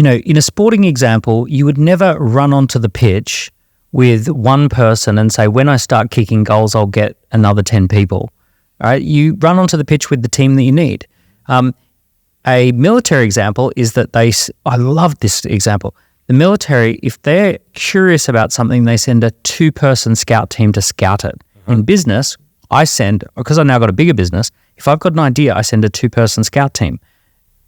a sporting example, you would never run onto the pitch with one person and say, when I start kicking goals, I'll get another 10 people. All right? You run onto the pitch with the team that you need. A military example is that I love this example. The military, if they're curious about something, they send a 2-person scout team to scout it. In business, because I now got a bigger business, if I've got an idea, I send a 2-person scout team.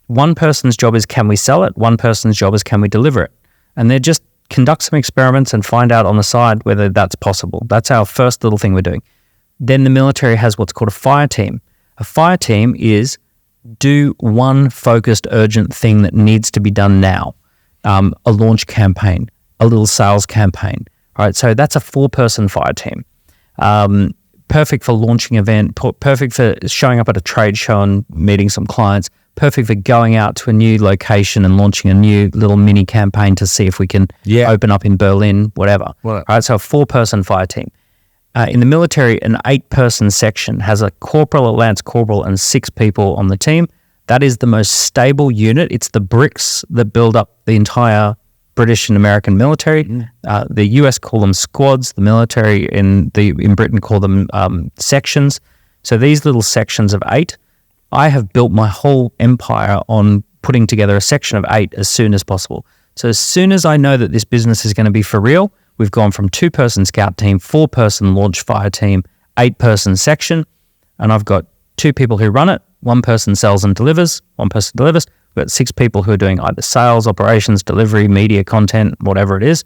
One person's job is, can we sell it? One person's job is, can we deliver it? And they just conduct some experiments and find out on the side whether that's possible. That's our first little thing we're doing. Then the military has what's called a fire team. A fire team is do one focused, urgent thing that needs to be done now. A launch campaign, a little sales campaign. All right, so that's a 4-person fire team. Perfect for launching an event, perfect for showing up at a trade show and meeting some clients, perfect for going out to a new location and launching a new little mini campaign to see if we can open up in Berlin, whatever. All right, so a 4-person fire team. In the military, an 8-person section has a corporal, a lance corporal, and 6 people on the team. That is the most stable unit. It's the bricks that build up the entire British and American military. The US call them squads. The military in Britain call them sections. So these little sections of 8, I have built my whole empire on putting together a section of 8 as soon as possible. So as soon as I know that this business is going to be for real, we've gone from 2-person scout team, 4-person launch fire team, 8-person section, and I've got 2 people who run it. 1 person sells and delivers. 1 person delivers. We've got 6 people who are doing either sales, operations, delivery, media, content, whatever it is.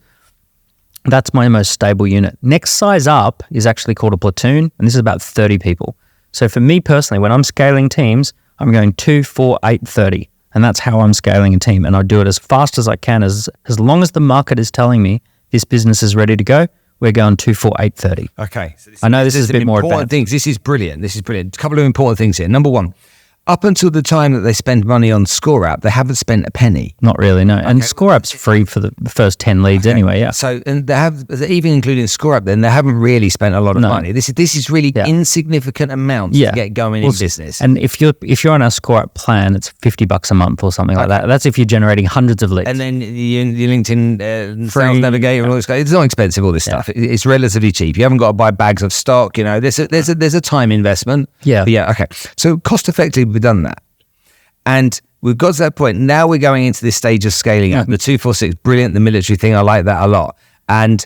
That's my most stable unit. Next size up is actually called a platoon, and this is about 30 people. So for me personally, when I'm scaling teams, I'm going 2, 4, 8, 30. And that's how I'm scaling a team. And I do it as fast as I can. As long as the market is telling me this business is ready to go, we're going 2, 4, 8, 30. Okay. So I know this is a bit more important advanced. Things. This is brilliant. A couple of important things here. Number one, up until the time that they spend money on Score App, they haven't spent a penny. Not really, no. And Score App's free for the first 10 leads anyway, yeah. So, and they have, even including Score App, then they haven't really spent a lot of money. This is really insignificant amounts to get going in business. And if you're on our Score App plan, it's $50 a month or something like that. That's if you're generating hundreds of leads. And then your LinkedIn Sales Navigator, all this stuff. It's not expensive, all this stuff. It's relatively cheap. You haven't got to buy bags of stock. There's a time investment. Yeah. But yeah. Okay. So cost effectively, we've done that. And we've got to that point. Now we're going into this stage of scaling up. The 246, brilliant. The military thing, I like that a lot. And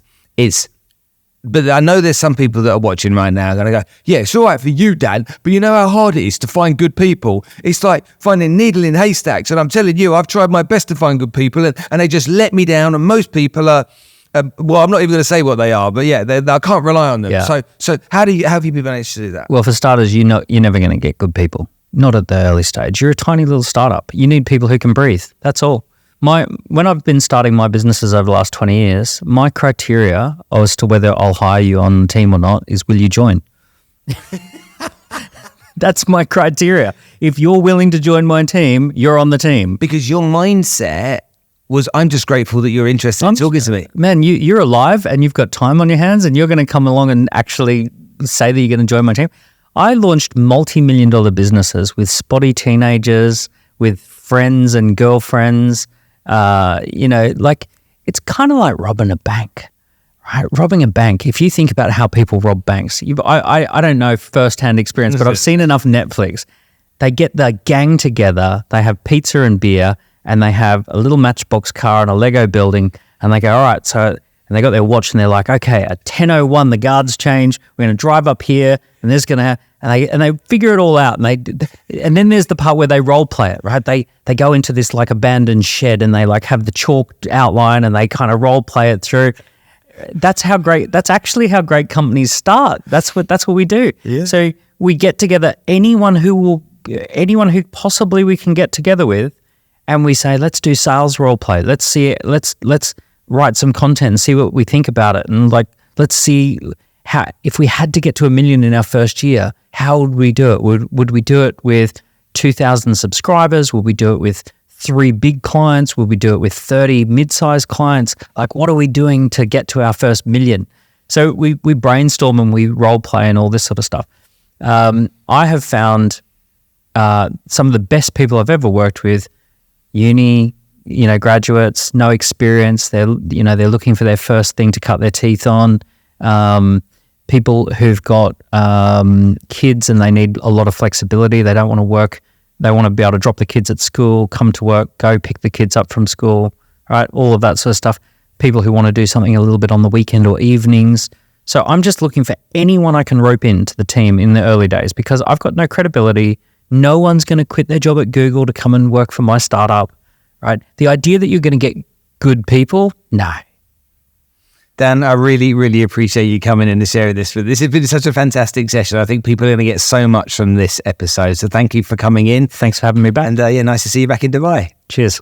but I know there's some people that are watching right now going to go, yeah, it's all right for you, Dan, but you know how hard it is to find good people? It's like finding a needle in haystacks. And I'm telling you, I've tried my best to find good people and they just let me down. And most people are Well, I'm not even going to say what they are, but yeah, I can't rely on them. Yeah. So how have you been managed to do that? Well, for starters, you're never going to get good people. Not at the early stage. You're a tiny little startup. You need people who can breathe. That's all. When I've been starting my businesses over the last 20 years, my criteria as to whether I'll hire you on the team or not is, will you join? That's my criteria. If you're willing to join my team, you're on the team. Because your mindset was, I'm just grateful that you're interested in talking to me. Man, you're alive and you've got time on your hands and you're going to come along and actually say that you're going to join my team. I launched multi-million-dollar businesses with spotty teenagers, with friends and girlfriends. It's kind of like robbing a bank, right? Robbing a bank. If you think about how people rob banks, I don't know firsthand experience, but I've seen enough Netflix. They get the gang together, they have pizza and beer, and they have a little matchbox car and a Lego building, and they go, all right, and they got their watch and they're like, okay, at 10:01, the guards change, we're going to drive up here, and there's going to, and they figure it all out, and then there's the part where they role play it, right? They go into this like abandoned shed, and they like have the chalk outline, and they kind of role play it through. That's actually how great companies start. That's what we do. Yeah. So we get together anyone who possibly we can get together with, and we say, let's do sales role play. Let's see it. Let's write some content and see what we think about it. And let's see how, if we had to get to 1 million in our first year, how would we do it? Would we do it with 2,000 subscribers? Would we do it with 3 big clients? Would we do it with 30 mid-sized clients? Like, what are we doing to get to our first 1 million? So we brainstorm and we role play and all this sort of stuff. I have found some of the best people I've ever worked with, uni, graduates, no experience. They're looking for their first thing to cut their teeth on. People who've got kids and they need a lot of flexibility. They don't want to work. They want to be able to drop the kids at school, come to work, go pick the kids up from school, right? All of that sort of stuff. People who want to do something a little bit on the weekend or evenings. So I'm just looking for anyone I can rope into the team in the early days, because I've got no credibility. No one's going to quit their job at Google to come and work for my startup, right? The idea that you're going to get good people, no. Dan, I really, really appreciate you coming in and sharing this with us. This has been such a fantastic session. I think people are going to get so much from this episode. So thank you for coming in. Thanks for having me back. And nice to see you back in Dubai. Cheers.